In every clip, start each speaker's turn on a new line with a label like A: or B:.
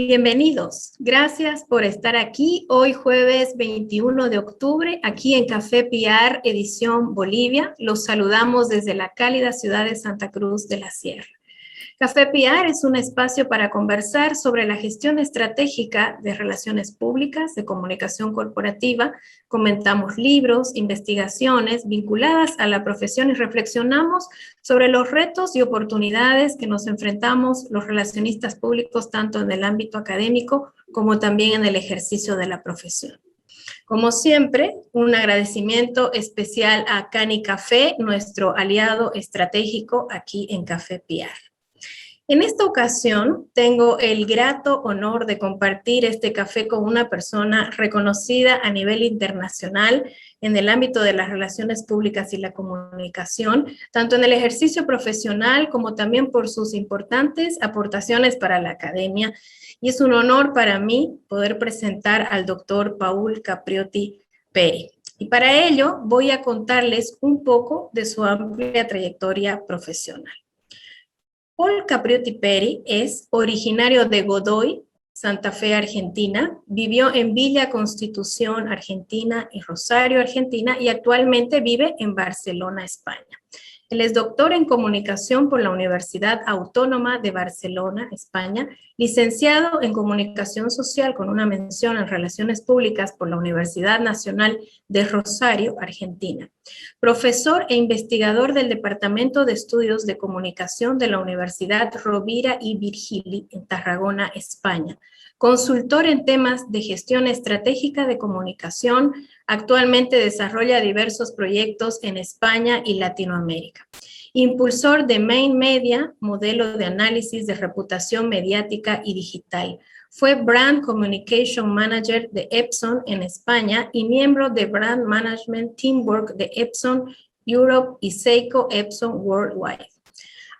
A: Bienvenidos. Gracias por estar aquí hoy jueves 21 de octubre, aquí en Café PR, edición Bolivia. Los saludamos desde la cálida ciudad de Santa Cruz de la Sierra. Café PR es un espacio para conversar sobre la gestión estratégica de relaciones públicas, de comunicación corporativa. Comentamos libros, investigaciones vinculadas a la profesión y reflexionamos sobre los retos y oportunidades que nos enfrentamos los relacionistas públicos tanto en el ámbito académico como también en el ejercicio de la profesión. Como siempre, un agradecimiento especial a Cani Café, nuestro aliado estratégico aquí en Café PR. En esta ocasión, tengo el grato honor de compartir este café con una persona reconocida a nivel internacional en el ámbito de las relaciones públicas y la comunicación, tanto en el ejercicio profesional como también por sus importantes aportaciones para la academia. Y es un honor para mí poder presentar al doctor Paul Capriotti Peri. Y para ello voy a contarles un poco de su amplia trayectoria profesional. Paul Capriotti Peri es originario de Godoy, Santa Fe, Argentina. Vivió en Villa Constitución, Argentina, y Rosario, Argentina, y actualmente vive en Barcelona, España. Él es doctor en comunicación por la Universidad Autónoma de Barcelona, España, licenciado en comunicación social con una mención en relaciones públicas por la Universidad Nacional de Rosario, Argentina. Profesor e investigador del Departamento de Estudios de Comunicación de la Universidad Rovira y Virgili en Tarragona, España. Consultor en temas de gestión estratégica de comunicación, actualmente desarrolla diversos proyectos en España y Latinoamérica. Impulsor de Main Media, modelo de análisis de reputación mediática y digital. Fue Brand Communication Manager de Epson en España y miembro de Brand Management Teamwork de Epson Europe y Seiko Epson Worldwide.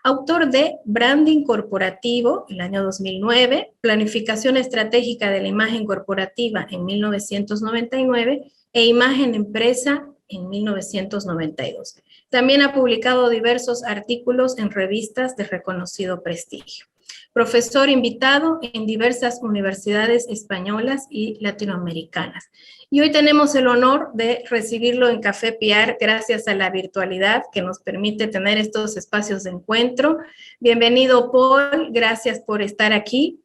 A: Autor de Branding Corporativo, el año 2009, Planificación Estratégica de la Imagen Corporativa en 1999 e Imagen Empresa en 1992. También ha publicado diversos artículos en revistas de reconocido prestigio. Profesor invitado en diversas universidades españolas y latinoamericanas. Y hoy tenemos el honor de recibirlo en Café PR gracias a la virtualidad que nos permite tener estos espacios de encuentro. Bienvenido, Paul, gracias por estar aquí.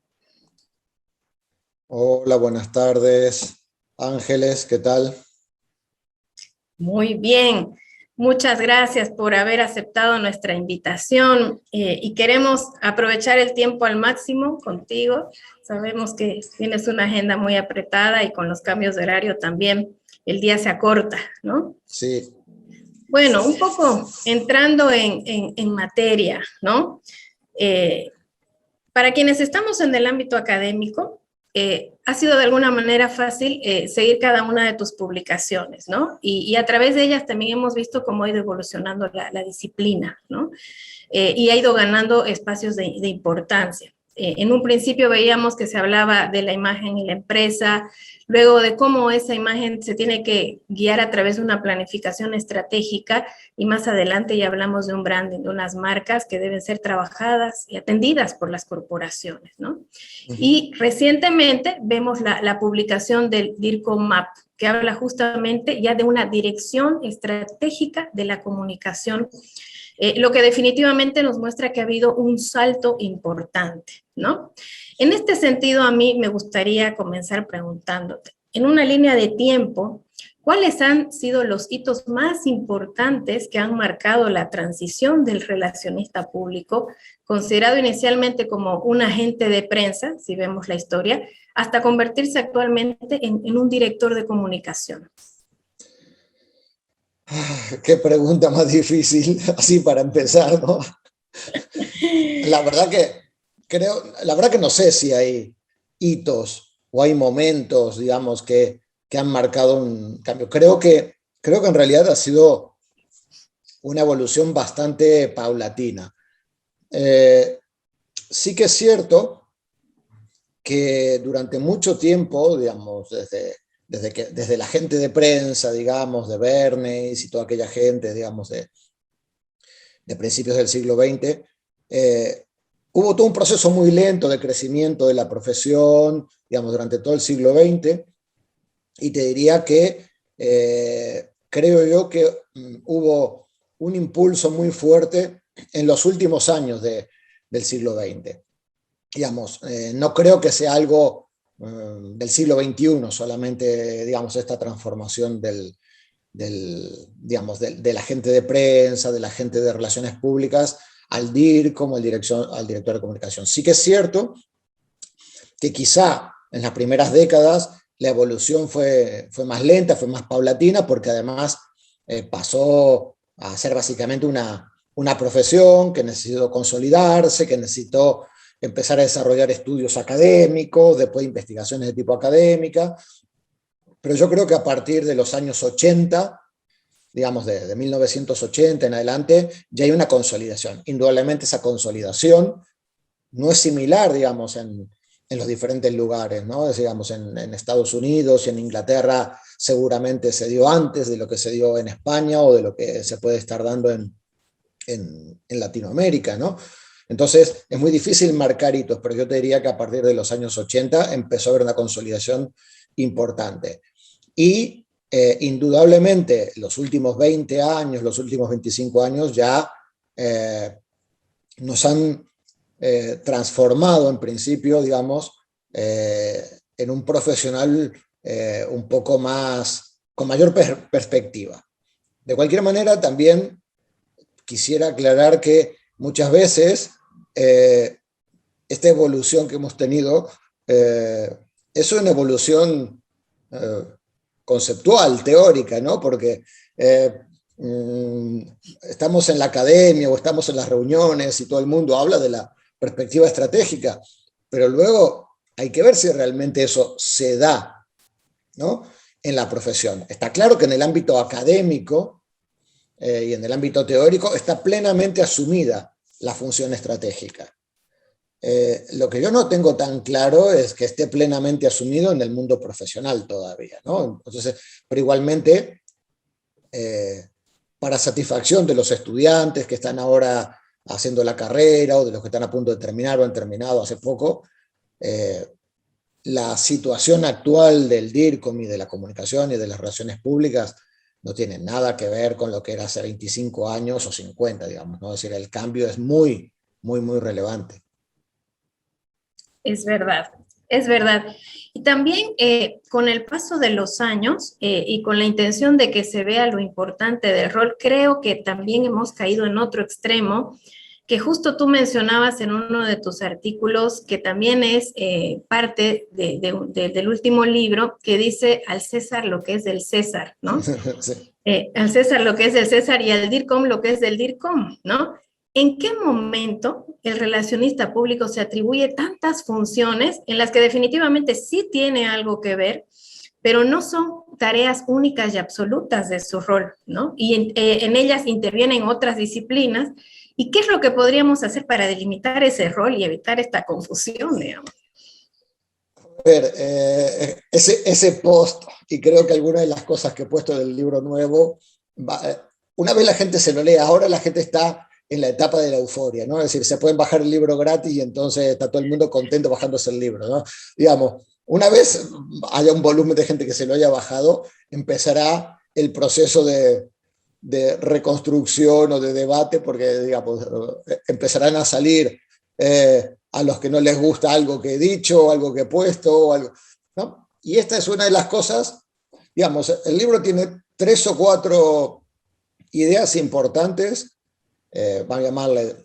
B: Hola, buenas tardes. Ángeles, ¿qué tal?
A: Muy bien. Muchas gracias por haber aceptado nuestra invitación y queremos aprovechar el tiempo al máximo contigo. Sabemos que tienes una agenda muy apretada y con los cambios de horario también el día se acorta, ¿no?
B: Sí.
A: Bueno, un poco entrando en materia, ¿no? Para quienes estamos en el ámbito académico, ha sido de alguna manera fácil seguir cada una de tus publicaciones, ¿no? Y a través de ellas también hemos visto cómo ha ido evolucionando la disciplina, ¿no? Y ha ido ganando espacios de importancia. En un principio veíamos que se hablaba de la imagen en la empresa, luego de cómo esa imagen se tiene que guiar a través de una planificación estratégica y más adelante ya hablamos de un branding, de unas marcas que deben ser trabajadas y atendidas por las corporaciones, ¿no? Y recientemente vemos la publicación del DIRCO MAP, que habla justamente ya de una dirección estratégica de la comunicación, lo que definitivamente nos muestra que ha habido un salto importante, ¿no? En este sentido, a mí me gustaría comenzar preguntándote, en una línea de tiempo, ¿cuáles han sido los hitos más importantes que han marcado la transición del relacionista público, considerado inicialmente como un agente de prensa, si vemos la historia, hasta convertirse actualmente en un director de comunicación?
B: Qué pregunta más difícil, así para empezar, ¿no? La verdad que no sé si hay hitos o hay momentos, digamos, que han marcado un cambio. Creo que en realidad ha sido una evolución bastante paulatina. Sí que es cierto que durante mucho tiempo, digamos, desde la gente de prensa, digamos, de Bernays y toda aquella gente, digamos, de principios del siglo XX, hubo todo un proceso muy lento de crecimiento de la profesión, digamos, durante todo el siglo XX, y te diría que creo yo que hubo un impulso muy fuerte en los últimos años del siglo XX. Digamos, no creo que sea algo del siglo XXI solamente, digamos, esta transformación digamos, de la gente de prensa, de la gente de relaciones públicas, al DIR como al director de comunicación. Sí que es cierto que quizá en las primeras décadas la evolución fue más lenta, fue más paulatina, porque además pasó a ser básicamente una profesión que necesitó consolidarse, que necesitó empezar a desarrollar estudios académicos, después investigaciones de tipo académica, pero yo creo que a partir de los años 80, digamos de 1980 en adelante, ya hay una consolidación. Indudablemente esa consolidación no es similar, digamos, en los diferentes lugares, ¿no? Digamos, en Estados Unidos y en Inglaterra seguramente se dio antes de lo que se dio en España o de lo que se puede estar dando en Latinoamérica, ¿no? Entonces es muy difícil marcar hitos, pero yo te diría que a partir de los años 80 empezó a haber una consolidación importante. Y indudablemente los últimos 20 años, los últimos 25 años ya nos han transformado en principio, digamos, en un profesional un poco más, con mayor perspectiva. De cualquier manera, también quisiera aclarar que muchas veces esta evolución que hemos tenido es una evolución conceptual, teórica, ¿no? Porque estamos en la academia o estamos en las reuniones y todo el mundo habla de la perspectiva estratégica, pero luego hay que ver si realmente eso se da, ¿no? En la profesión. Está claro que en el ámbito académico y en el ámbito teórico está plenamente asumida la función estratégica. Lo que yo no tengo tan claro es que esté plenamente asumido en el mundo profesional todavía, ¿no? Entonces, pero igualmente, para satisfacción de los estudiantes que están ahora haciendo la carrera o de los que están a punto de terminar o han terminado hace poco, la situación actual del DIRCOM y de la comunicación y de las relaciones públicas no tiene nada que ver con lo que era hace 25 años o 50, digamos, ¿no? Es decir, el cambio es muy, muy, muy relevante.
A: Es verdad, es verdad. Y también con el paso de los años y con la intención de que se vea lo importante del rol, creo que también hemos caído en otro extremo, que justo tú mencionabas en uno de tus artículos, que también es parte del último libro, que dice al César lo que es del César, ¿no?
B: Sí.
A: Al César lo que es del César y al DIRCOM lo que es del DIRCOM, ¿no? ¿En qué momento el relacionista público se atribuye tantas funciones en las que definitivamente sí tiene algo que ver, pero no son tareas únicas y absolutas de su rol, ¿no? Y en ellas intervienen otras disciplinas. ¿Y qué es lo que podríamos hacer para delimitar ese rol y evitar esta confusión, digamos?
B: A ver, ese post, y creo que algunas de las cosas que he puesto del libro nuevo, una vez la gente se lo lee, ahora la gente está en la etapa de la euforia, ¿no? Es decir, se pueden bajar el libro gratis y entonces está todo el mundo contento bajándose el libro, ¿no? Digamos, una vez haya un volumen de gente que se lo haya bajado, empezará el proceso de reconstrucción o de debate, porque, digamos, empezarán a salir a los que no les gusta algo que he dicho, algo que he puesto, algo, ¿no? Y esta es una de las cosas, digamos, el libro tiene 3 o 4 ideas importantes, van a llamarle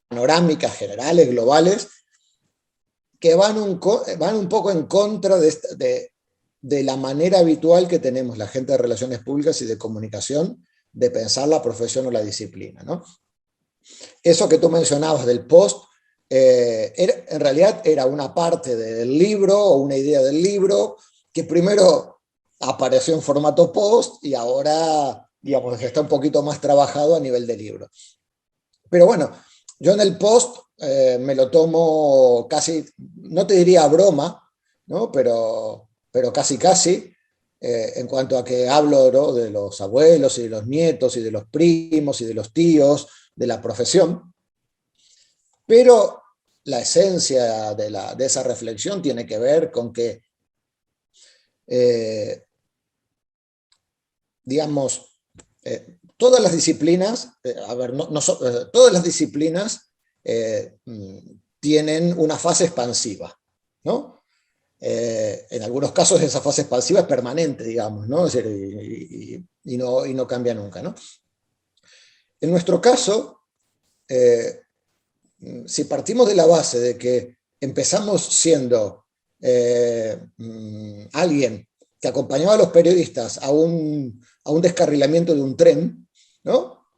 B: panorámicas, generales, globales, que van un poco en contra de la manera habitual que tenemos la gente de relaciones públicas y de comunicación de pensar la profesión o la disciplina, ¿no? Eso que tú mencionabas del post, en realidad era una parte del libro o una idea del libro que primero apareció en formato post y ahora, digamos, está un poquito más trabajado a nivel de libro. Pero bueno, yo en el post me lo tomo casi, no te diría broma, ¿no? Pero casi casi, en cuanto a que hablo, ¿no?, de los abuelos y de los nietos y de los primos y de los tíos, de la profesión. Pero la esencia de esa reflexión tiene que ver con que, digamos, todas las disciplinas, todas las disciplinas tienen una fase expansiva, ¿no? En algunos casos esa fase expansiva es permanente, digamos, ¿no? Es decir, y no cambia nunca, ¿no? En nuestro caso, si partimos de la base de que empezamos siendo alguien que acompañaba a los periodistas a un descarrilamiento de un tren, ¿no?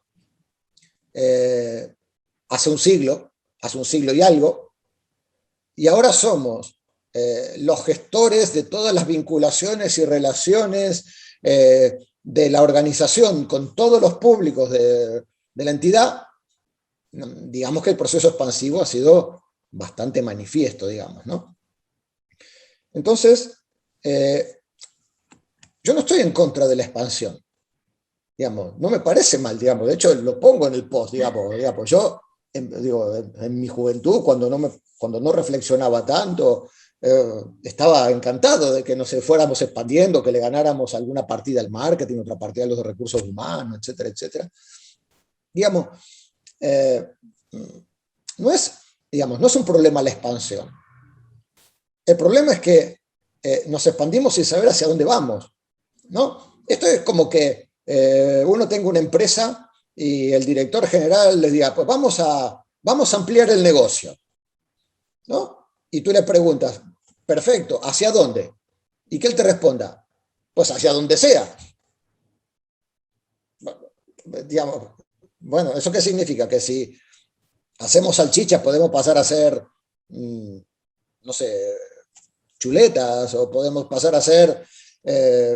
B: Hace un siglo y algo, y ahora somos los gestores de todas las vinculaciones y relaciones de la organización con todos los públicos de la entidad. Digamos que el proceso expansivo ha sido bastante manifiesto, digamos, ¿no? Entonces, yo no estoy en contra de la expansión, digamos, no me parece mal, digamos, de hecho lo pongo en el post, digamos yo, en mi juventud, cuando no reflexionaba tanto, estaba encantado de que nos fuéramos expandiendo, que le ganáramos alguna partida al marketing, otra partida a los recursos humanos, etcétera, etcétera. Digamos, no es un problema la expansión. El problema es que nos expandimos sin saber hacia dónde vamos, ¿no? Esto es como que uno tenga una empresa y el director general le diga, pues vamos a ampliar el negocio, ¿no? Y tú le preguntas, perfecto, ¿hacia dónde? Y que él te responda, pues hacia donde sea. Digamos, bueno, ¿eso qué significa? Que si hacemos salchichas podemos pasar a hacer, no sé, chuletas, o podemos pasar a hacer,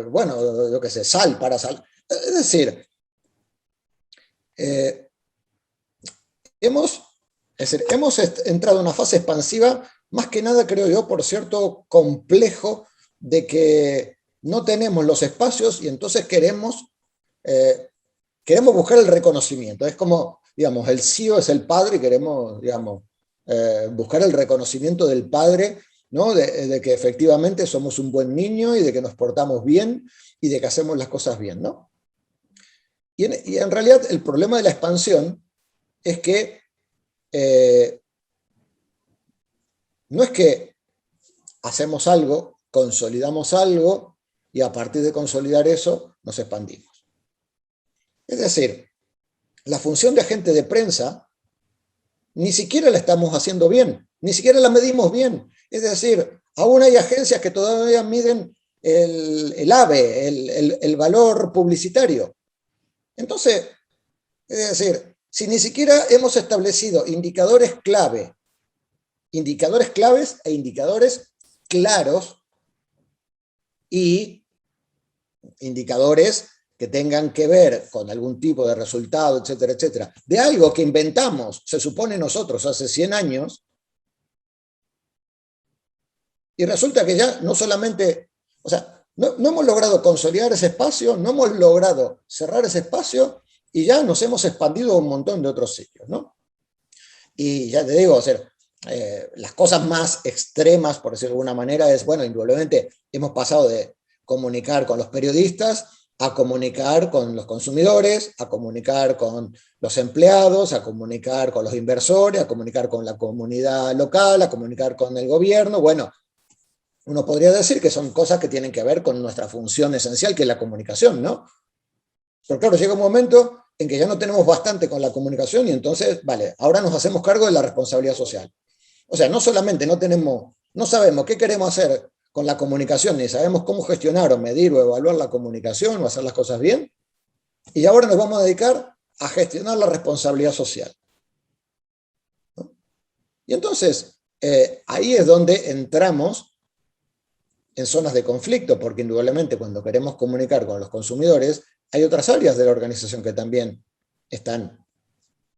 B: bueno, yo qué sé, sal para sal. Es decir, hemos entrado en una fase expansiva, más que nada, creo yo, por cierto complejo de que no tenemos los espacios y entonces queremos buscar el reconocimiento. Es como, digamos, el CEO es el padre y queremos, digamos, buscar el reconocimiento del padre, ¿no? De que efectivamente somos un buen niño y de que nos portamos bien y de que hacemos las cosas bien, ¿no? Y en realidad el problema de la expansión es que no es que hacemos algo, consolidamos algo y a partir de consolidar eso nos expandimos. Es decir, la función de agente de prensa ni siquiera la estamos haciendo bien, ni siquiera la medimos bien. Es decir, aún hay agencias que todavía miden el AVE, el valor publicitario. Entonces, es decir, si ni siquiera hemos establecido indicadores claves e indicadores claros y indicadores que tengan que ver con algún tipo de resultado, etcétera, etcétera, de algo que inventamos, se supone nosotros, hace 100 años, y resulta que ya no solamente, o sea, no hemos logrado consolidar ese espacio, no hemos logrado cerrar ese espacio, y ya nos hemos expandido a un montón de otros sitios, ¿no? Y ya te digo, o sea, las cosas más extremas, por decirlo de alguna manera, es, bueno, indudablemente hemos pasado de comunicar con los periodistas a comunicar con los consumidores, a comunicar con los empleados, a comunicar con los inversores, a comunicar con la comunidad local, a comunicar con el gobierno. Bueno, uno podría decir que son cosas que tienen que ver con nuestra función esencial, que es la comunicación, ¿no? Pero claro, llega un momento en que ya no tenemos bastante con la comunicación y entonces, vale, ahora nos hacemos cargo de la responsabilidad social. O sea, no solamente no sabemos qué queremos hacer con la comunicación, ni sabemos cómo gestionar o medir o evaluar la comunicación o hacer las cosas bien, y ahora nos vamos a dedicar a gestionar la responsabilidad social, ¿no? Y entonces, ahí es donde entramos en zonas de conflicto, porque indudablemente cuando queremos comunicar con los consumidores, hay otras áreas de la organización que también están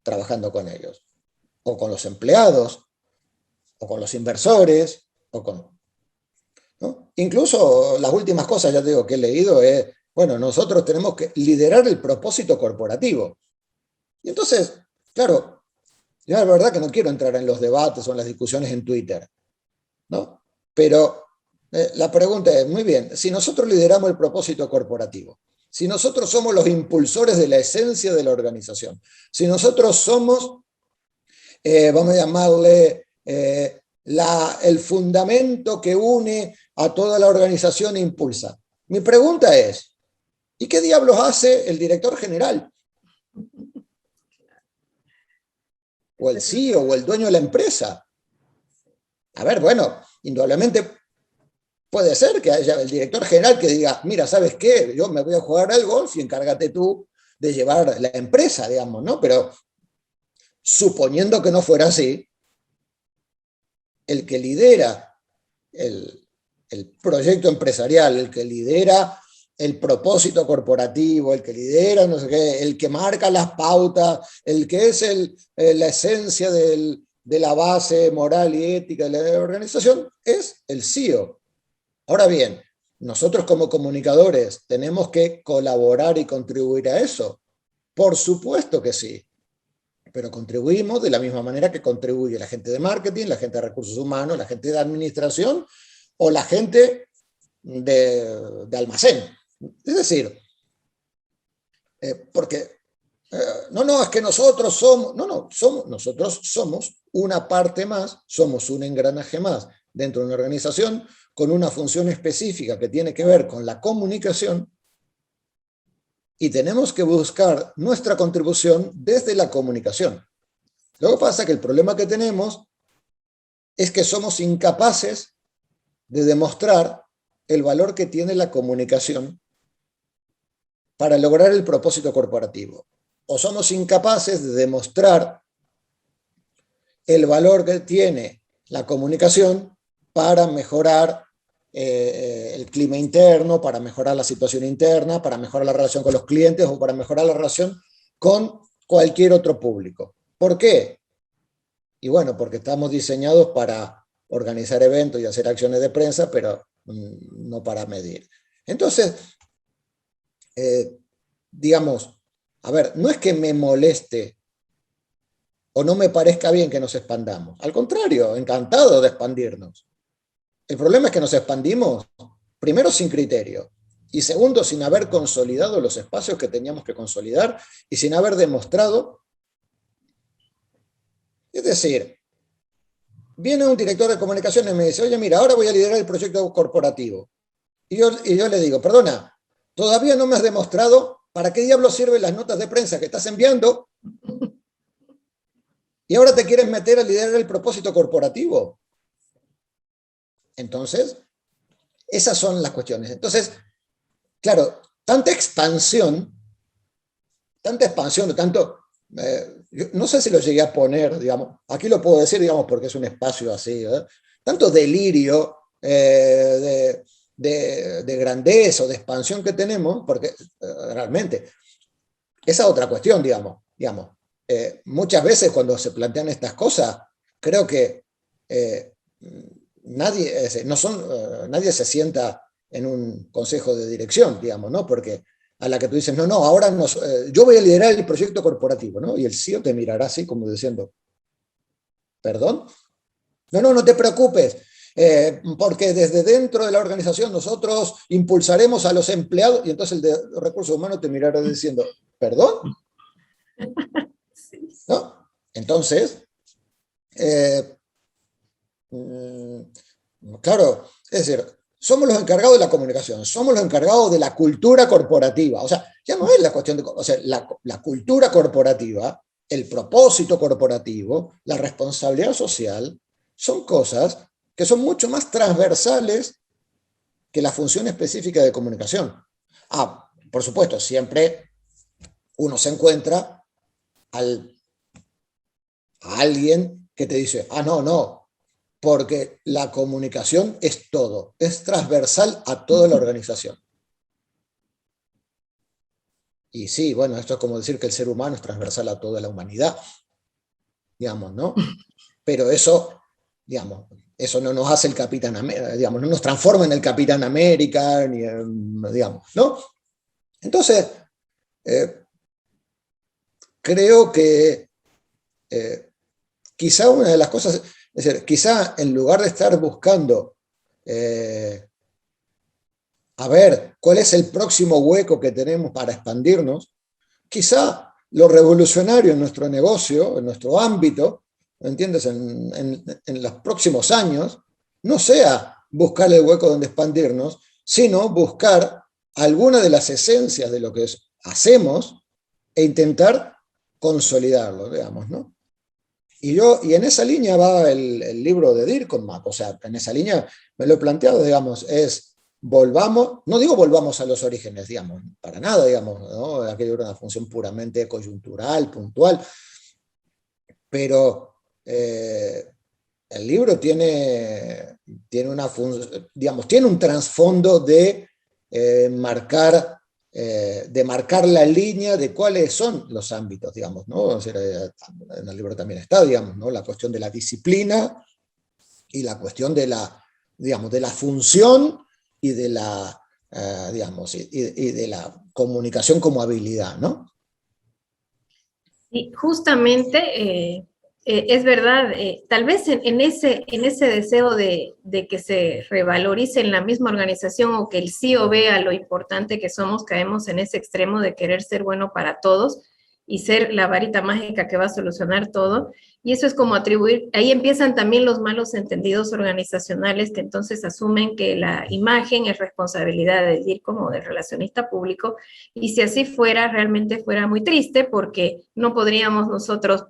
B: trabajando con ellos, o con los empleados, o con los inversores, ¿no? Incluso las últimas cosas, ya te digo, que he leído es, bueno, nosotros tenemos que liderar el propósito corporativo. Y entonces, claro, Yo la verdad que no quiero entrar en los debates o en las discusiones en Twitter, ¿no? Pero la pregunta es, muy bien, si nosotros lideramos el propósito corporativo, si nosotros somos los impulsores de la esencia de la organización, si nosotros somos, vamos a llamarle, el fundamento que une a toda la organización e impulsa. Mi pregunta es, ¿y qué diablos hace el director general? O el CEO o el dueño de la empresa. A ver, bueno, indudablemente puede ser que haya el director general que diga, mira, ¿sabes qué? Yo me voy a jugar al golf y encárgate tú de llevar la empresa, digamos, ¿no? Pero suponiendo que no fuera así, el que lidera el proyecto empresarial, el que lidera el propósito corporativo, el que lidera, no sé qué, el que marca las pautas, el que es la esencia de la base moral y ética de la organización, es el CEO. Ahora bien, nosotros como comunicadores tenemos que colaborar y contribuir a eso. Por supuesto que sí, pero contribuimos de la misma manera que contribuye la gente de marketing, la gente de recursos humanos, la gente de administración o la gente de almacén. Es decir, porque no, es que nosotros somos, nosotros somos una parte más, somos un engranaje más dentro de una organización con una función específica que tiene que ver con la comunicación y tenemos que buscar nuestra contribución desde la comunicación. Luego pasa que el problema que tenemos es que somos incapaces de demostrar el valor que tiene la comunicación para lograr el propósito corporativo. O somos incapaces de demostrar el valor que tiene la comunicación para mejorar el clima interno, para mejorar la situación interna, para mejorar la relación con los clientes o para mejorar la relación con cualquier otro público. ¿Por qué? Y bueno, porque estamos diseñados para organizar eventos y hacer acciones de prensa, pero no para medir. Entonces, digamos, a ver, no es que me moleste o no me parezca bien que nos expandamos. Al contrario, encantado de expandirnos. El problema es que nos expandimos, primero sin criterio, y segundo sin haber consolidado los espacios que teníamos que consolidar y sin haber demostrado. Es decir, viene un director de comunicaciones y me dice, oye, mira, ahora voy a liderar el proyecto corporativo. Y yo le digo, perdona, todavía no me has demostrado para qué diablos sirven las notas de prensa que estás enviando y ahora te quieres meter a liderar el propósito corporativo. Entonces, esas son las cuestiones. Entonces, claro, tanta expansión, no sé si lo llegué a poner, digamos, aquí lo puedo decir, digamos, porque es un espacio así, ¿verdad? Tanto delirio de grandeza o de expansión que tenemos, porque realmente, esa otra cuestión, digamos muchas veces cuando se plantean estas cosas, creo que nadie se sienta en un consejo de dirección, digamos, ¿no? Porque a la que tú dices, no, ahora yo voy a liderar el proyecto corporativo, ¿no? Y el CEO te mirará así como diciendo, ¿perdón? No te preocupes, porque desde dentro de la organización nosotros impulsaremos a los empleados, y entonces el de recursos humanos te mirará diciendo, ¿perdón? ¿No? Entonces, claro, es decir, somos los encargados de la comunicación, somos los encargados de la cultura corporativa. O sea, ya no es la cuestión de, o sea, la cultura corporativa, el propósito corporativo, la responsabilidad social, son cosas que son mucho más transversales que la función específica de comunicación. Por supuesto, siempre uno se encuentra a alguien que te dice, no, porque la comunicación es todo, es transversal a toda la organización. Y sí, bueno, esto es como decir que el ser humano es transversal a toda la humanidad, digamos, ¿no? Pero eso, digamos, eso no nos hace el Capitán América, digamos, no nos transforma en el Capitán América, ni digamos, ¿no? Entonces, creo que quizá una de las cosas, es decir, quizá en lugar de estar buscando a ver cuál es el próximo hueco que tenemos para expandirnos, quizá lo revolucionario en nuestro negocio, en nuestro ámbito, ¿entiendes? En los próximos años, no sea buscar el hueco donde expandirnos, sino buscar alguna de las esencias de lo que hacemos e intentar consolidarlo, digamos, ¿no? Y en esa línea va el libro de Dirkhoff, o sea, en esa línea me lo he planteado, digamos, es volvamos, no digo volvamos a los orígenes, digamos, para nada, digamos, ¿no? Aquello era una función puramente coyuntural, puntual, pero el libro tiene una digamos, tiene un trasfondo de marcar la línea de cuáles son los ámbitos, digamos, ¿no? O sea, en el libro también está, digamos, ¿no? La cuestión de la disciplina y la cuestión digamos, de la función y de digamos, y de la comunicación como habilidad, ¿no?
A: Y justamente es verdad, tal vez en ese deseo de que se revalorice en la misma organización o que el CEO vea lo importante que somos, caemos en ese extremo de querer ser bueno para todos y ser la varita mágica que va a solucionar todo. Y eso es como atribuir, ahí empiezan también los malos entendidos organizacionales que entonces asumen que la imagen es responsabilidad del DIR como del relacionista público, y si así fuera, realmente fuera muy triste porque no podríamos nosotros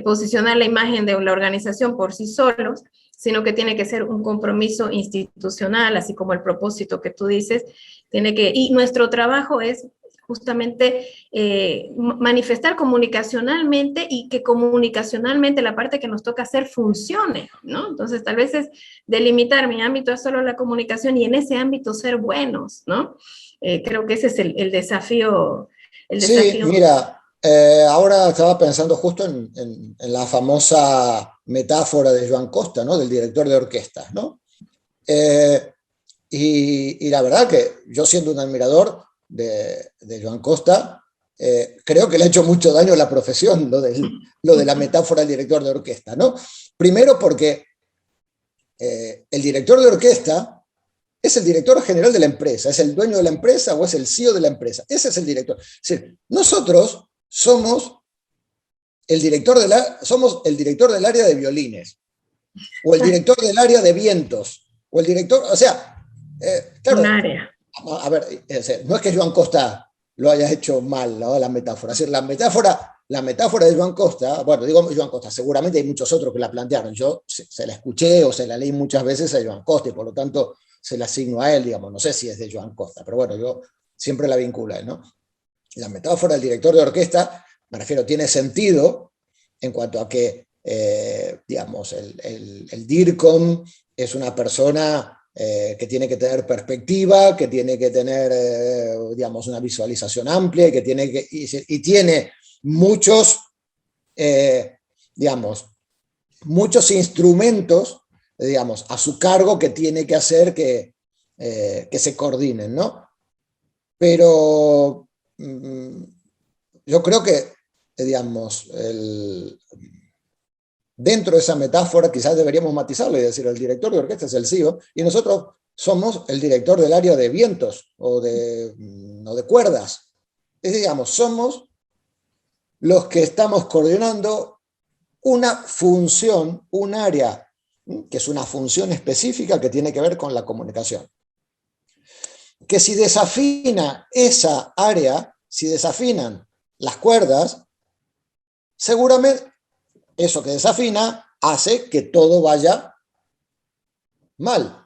A: posicionar la imagen de la organización por sí solos, sino que tiene que ser un compromiso institucional, así como el propósito que tú dices, y nuestro trabajo es justamente manifestar comunicacionalmente y que comunicacionalmente la parte que nos toca hacer funcione, ¿no? Entonces, tal vez es delimitar mi ámbito es solo la comunicación y en ese ámbito ser buenos, ¿no? Creo que ese es el desafío.
B: Sí, mira, ahora estaba pensando justo en la famosa metáfora de Joan Costa, ¿no? Del director de orquesta, ¿no? Eh, y la verdad que yo siendo un admirador de Joan Costa, creo que le ha hecho mucho daño a la profesión lo de la metáfora del director de orquesta, ¿no? Primero porque el director de orquesta es el director general de la empresa, es el dueño de la empresa o es el CEO de la empresa. Ese es el director. Es decir, nosotros somos somos el director del área de violines, o el director del área de vientos, o el director, o sea, claro,
A: un área.
B: A ver, no es que Joan Costa lo haya hecho mal, ¿no? La metáfora. Es decir, la metáfora de Joan Costa, bueno, digo Joan Costa, seguramente hay muchos otros que la plantearon. Yo se la escuché o se la leí muchas veces a Joan Costa y por lo tanto se la asigno a él, digamos. No sé si es de Joan Costa, pero bueno, yo siempre la vinculo a él, ¿no? La metáfora del director de orquesta, me refiero, tiene sentido en cuanto a que, digamos, el DIRCOM es una persona que tiene que tener perspectiva, que tiene que tener, digamos, una visualización amplia y tiene muchos, digamos, muchos instrumentos, digamos, a su cargo que tiene que hacer que se coordinen, ¿no? Pero yo creo que, digamos, dentro de esa metáfora quizás deberíamos matizarlo y decir, el director de orquesta es el CEO y nosotros somos el director del área de vientos o de cuerdas. Es, digamos, somos los que estamos coordinando una función, un área, que es una función específica que tiene que ver con la comunicación. Que si desafina esa área, si desafinan las cuerdas, seguramente eso que desafina hace que todo vaya mal.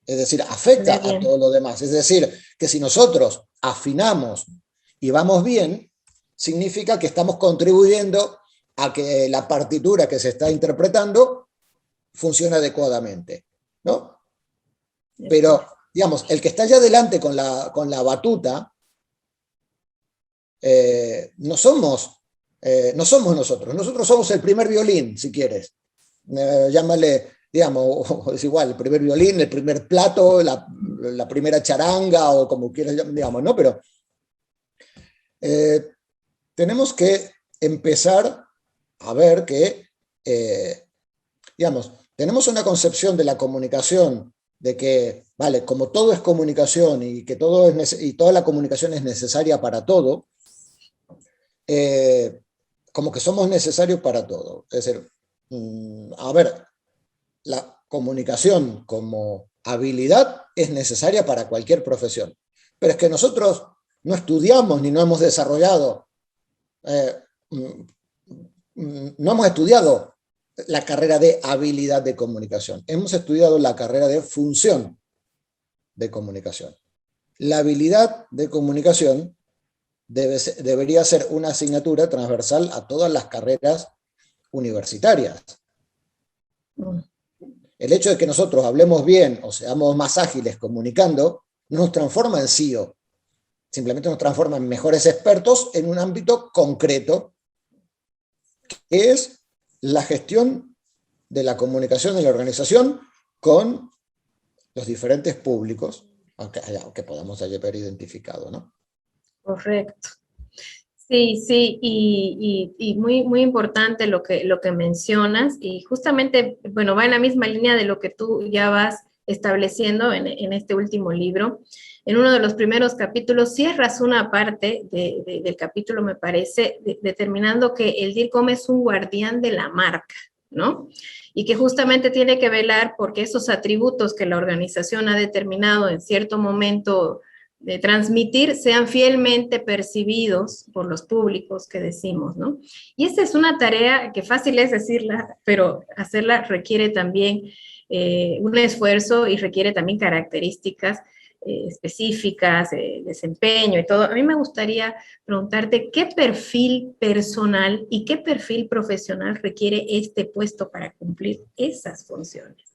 B: Es decir, afecta a todo lo demás. Es decir, que si nosotros afinamos y vamos bien, significa que estamos contribuyendo a que la partitura que se está interpretando funcione adecuadamente, ¿no? Pero, digamos, el que está allá adelante con la batuta, no somos nosotros somos el primer violín, si quieres. Llámale, digamos, es igual, el primer violín, el primer plato, la primera charanga, o como quieras, digamos, ¿no? Pero tenemos que empezar a ver que, digamos, tenemos una concepción de la comunicación de que, vale, como todo es comunicación y que y toda la comunicación es necesaria para todo, como que somos necesarios para todo. Es decir, a ver, la comunicación como habilidad es necesaria para cualquier profesión, pero es que nosotros no estudiamos ni no hemos desarrollado, no hemos estudiado la carrera de habilidad de comunicación, hemos estudiado la carrera de función de comunicación. La habilidad de comunicación debería ser una asignatura transversal a todas las carreras universitarias. El hecho de que nosotros hablemos bien o seamos más ágiles comunicando no nos transforma en CEO, simplemente nos transforma en mejores expertos en un ámbito concreto, que es la gestión de la comunicación en la organización con los diferentes públicos, aunque podamos haber identificado, ¿no?
A: Correcto. Sí, sí, y muy, muy importante lo que mencionas, y justamente, bueno, va en la misma línea de lo que tú ya vas estableciendo en este último libro. En uno de los primeros capítulos cierras una parte del capítulo, me parece, determinando que el DIRCOM es un guardián de la marca, ¿no? Y que justamente tiene que velar porque esos atributos que la organización ha determinado en cierto momento de transmitir sean fielmente percibidos por los públicos que decimos, ¿no? Y esta es una tarea que fácil es decirla, pero hacerla requiere también un esfuerzo y requiere también características específicas, desempeño y todo. A mí me gustaría preguntarte qué perfil personal y qué perfil profesional requiere este puesto para cumplir esas funciones.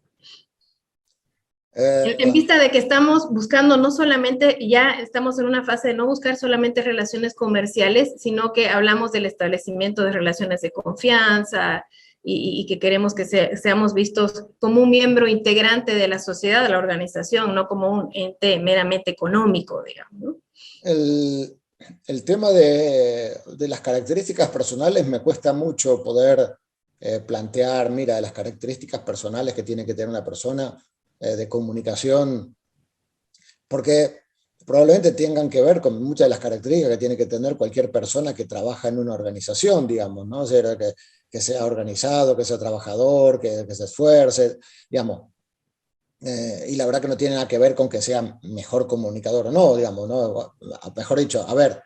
A: En vista de que estamos buscando no solamente, ya estamos en una fase de no buscar solamente relaciones comerciales, sino que hablamos del establecimiento de relaciones de confianza y que queremos que seamos vistos como un miembro integrante de la sociedad, de la organización, no como un ente meramente económico, digamos, ¿no?
B: El tema de las características personales me cuesta mucho poder plantear, mira, las características personales que tiene que tener una persona de comunicación, porque probablemente tengan que ver con muchas de las características que tiene que tener cualquier persona que trabaja en una organización, digamos, ¿no? O sea, que sea organizado, que sea trabajador, que se esfuerce, digamos. Y la verdad que no tiene nada que ver con que sea mejor comunicador o no, digamos, ¿no? Mejor dicho, a ver,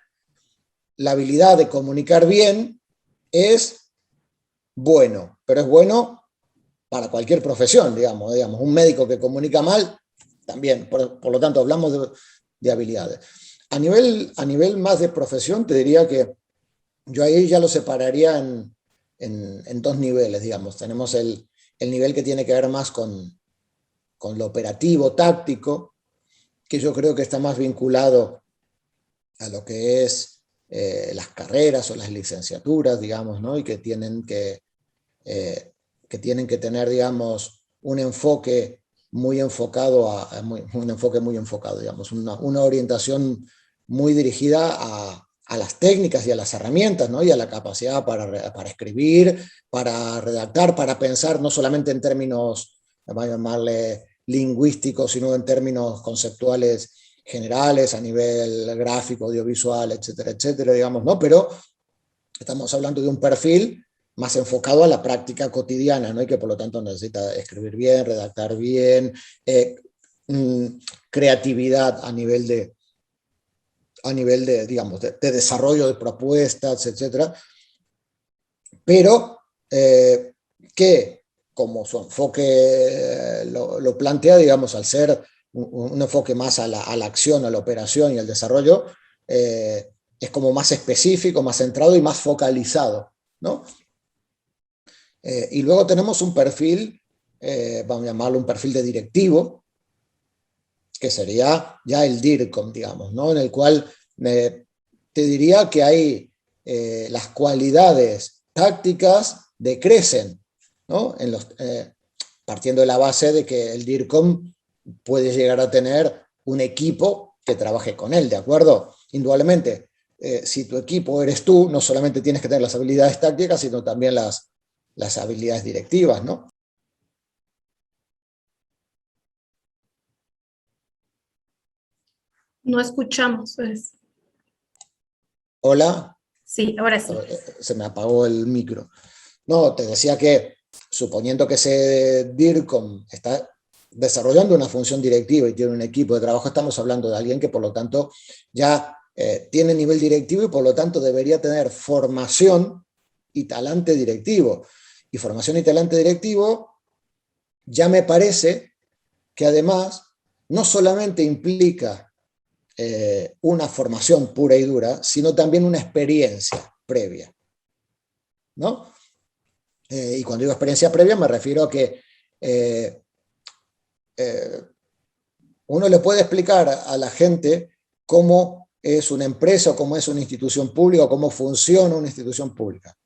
B: la habilidad de comunicar bien es bueno, pero es bueno para cualquier profesión, digamos. Un médico que comunica mal, también, por lo tanto, hablamos de habilidades. A nivel más de profesión, te diría que yo ahí ya lo separaría en dos niveles, digamos. Tenemos el nivel que tiene que ver más con lo operativo, táctico, que yo creo que está más vinculado a lo que es las carreras o las licenciaturas, digamos, ¿no? Y que tienen que tener, digamos, un enfoque muy enfocado, digamos, una orientación muy dirigida a las técnicas y a las herramientas, ¿no? Y a la capacidad para escribir, para redactar, para pensar no solamente en términos, vamos a llamarle lingüísticos, sino en términos conceptuales generales, a nivel gráfico, audiovisual, etcétera, etcétera, digamos, ¿no? Pero estamos hablando de un perfil más enfocado a la práctica cotidiana, ¿no? Y que por lo tanto necesita escribir bien, redactar bien, creatividad a nivel de digamos, de desarrollo de propuestas, etcétera. Pero que, como su enfoque lo plantea, digamos, al ser un enfoque más a la acción, a la operación y al desarrollo, es como más específico, más centrado y más focalizado, ¿no? Y luego tenemos un perfil, vamos a llamarlo un perfil de directivo, que sería ya el DIRCOM, digamos, ¿no? En el cual te diría que hay las cualidades tácticas decrecen, ¿no? Partiendo de la base de que el DIRCOM puede llegar a tener un equipo que trabaje con él, ¿de acuerdo? Indudablemente, si tu equipo eres tú, no solamente tienes que tener las habilidades tácticas, sino también las habilidades directivas, ¿no?
A: No escuchamos. Pues.
B: Hola.
A: Sí, ahora sí.
B: Se me apagó el micro. No, te decía que suponiendo que ese DIRCOM está desarrollando una función directiva y tiene un equipo de trabajo, estamos hablando de alguien que por lo tanto ya tiene nivel directivo y por lo tanto debería tener formación y talante directivo. Y formación y talante directivo ya me parece que además no solamente implica una formación pura y dura, sino también una experiencia previa, ¿no? Y cuando digo experiencia previa me refiero a que uno le puede explicar a la gente cómo es una empresa, o cómo es una institución pública, o cómo funciona una institución pública.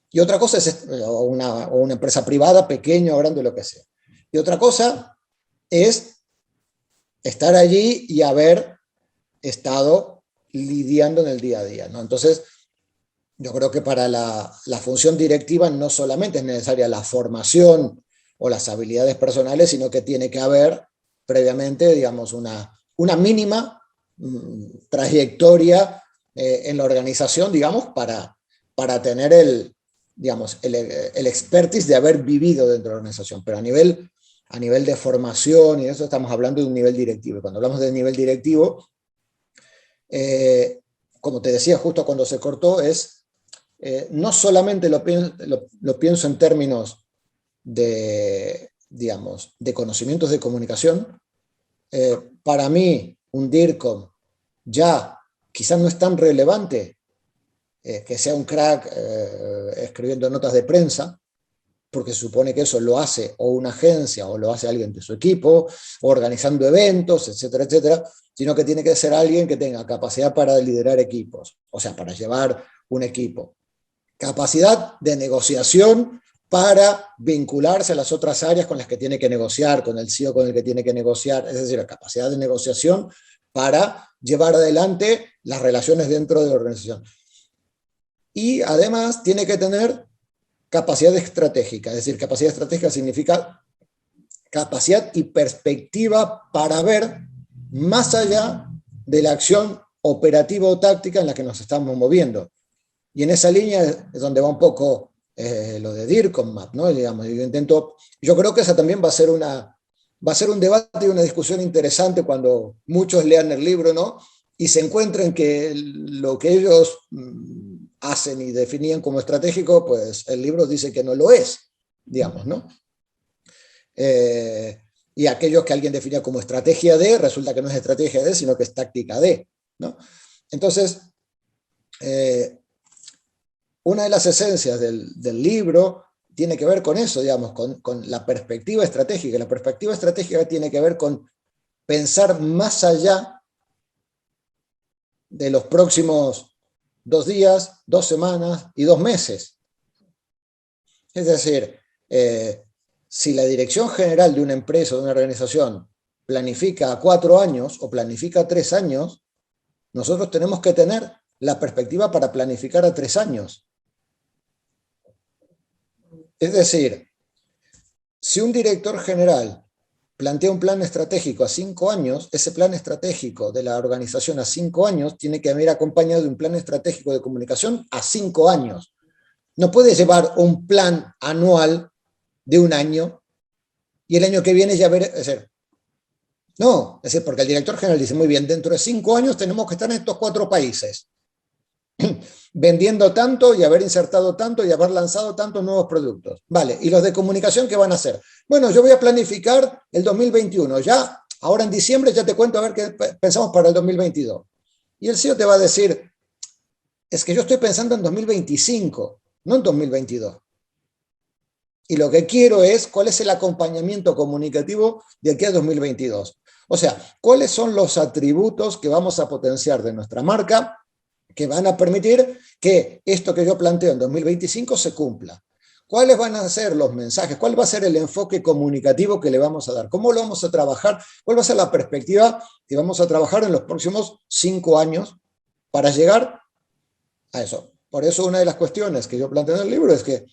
B: Y otra cosa es una empresa privada, pequeña o grande, lo que sea. Y otra cosa es estar allí y haber estado lidiando en el día a día, ¿no? Entonces, yo creo que para la función directiva no solamente es necesaria la formación o las habilidades personales, sino que tiene que haber previamente, digamos, una mínima trayectoria en la organización, digamos, para tener digamos, el expertise de haber vivido dentro de la organización. Pero a nivel de formación y eso estamos hablando de un nivel directivo. Y cuando hablamos de nivel directivo, como te decía justo cuando se cortó, no solamente lo pienso en términos de, digamos, de conocimientos de comunicación. Para mí, un DIRCOM ya quizás no es tan relevante que sea un crack escribiendo notas de prensa, porque se supone que eso lo hace o una agencia o lo hace alguien de su equipo, o organizando eventos, etcétera, etcétera, sino que tiene que ser alguien que tenga capacidad para liderar equipos, o sea, para llevar un equipo. Capacidad de negociación para vincularse a las otras áreas con las que tiene que negociar, con el CEO con el que tiene que negociar, es decir, la capacidad de negociación para llevar adelante las relaciones dentro de la organización. Y además tiene que tener capacidad estratégica, es decir, capacidad estratégica significa capacidad y perspectiva para ver más allá de la acción operativa o táctica en la que nos estamos moviendo. Y en esa línea es donde va un poco lo de DIRCOM Map, ¿no? Digamos, yo creo que esa también va a ser un debate y una discusión interesante cuando muchos lean el libro, ¿no? Y se encuentren que lo que ellos hacen y definían como estratégico, pues el libro dice que no lo es, digamos, ¿no? Y aquellos que alguien definía como estrategia D, resulta que no es estrategia D, sino que es táctica D, ¿no? Entonces, una de las esencias del libro tiene que ver con eso, digamos, con la perspectiva estratégica. La perspectiva estratégica tiene que ver con pensar más allá de los próximos 2 días, 2 semanas y 2 meses. Es decir, si la dirección general de una empresa o de una organización planifica a 4 años o planifica a 3 años, nosotros tenemos que tener la perspectiva para planificar a 3 años. Es decir, si un director general plantea un plan estratégico a 5 años, ese plan estratégico de la organización a 5 años tiene que venir acompañado de un plan estratégico de comunicación a 5 años. No puede llevar un plan anual de 1 año y el año que viene ya ver, es decir, no, es decir, porque el director general dice, muy bien, dentro de 5 años tenemos que estar en estos 4 países, vendiendo tanto y haber insertado tanto y haber lanzado tantos nuevos productos. Vale, ¿y los de comunicación qué van a hacer? Bueno, yo voy a planificar el 2021, ya, ahora en diciembre ya te cuento a ver qué pensamos para el 2022. Y el CEO te va a decir, es que yo estoy pensando en 2025, no en 2022. Y lo que quiero es cuál es el acompañamiento comunicativo de aquí a 2022. O sea, cuáles son los atributos que vamos a potenciar de nuestra marca que van a permitir que esto que yo planteo en 2025 se cumpla. ¿Cuáles van a ser los mensajes? ¿Cuál va a ser el enfoque comunicativo que le vamos a dar? ¿Cómo lo vamos a trabajar? ¿Cuál va a ser la perspectiva que vamos a trabajar en los próximos 5 años para llegar a eso. Por eso una de las cuestiones que yo planteo en el libro es que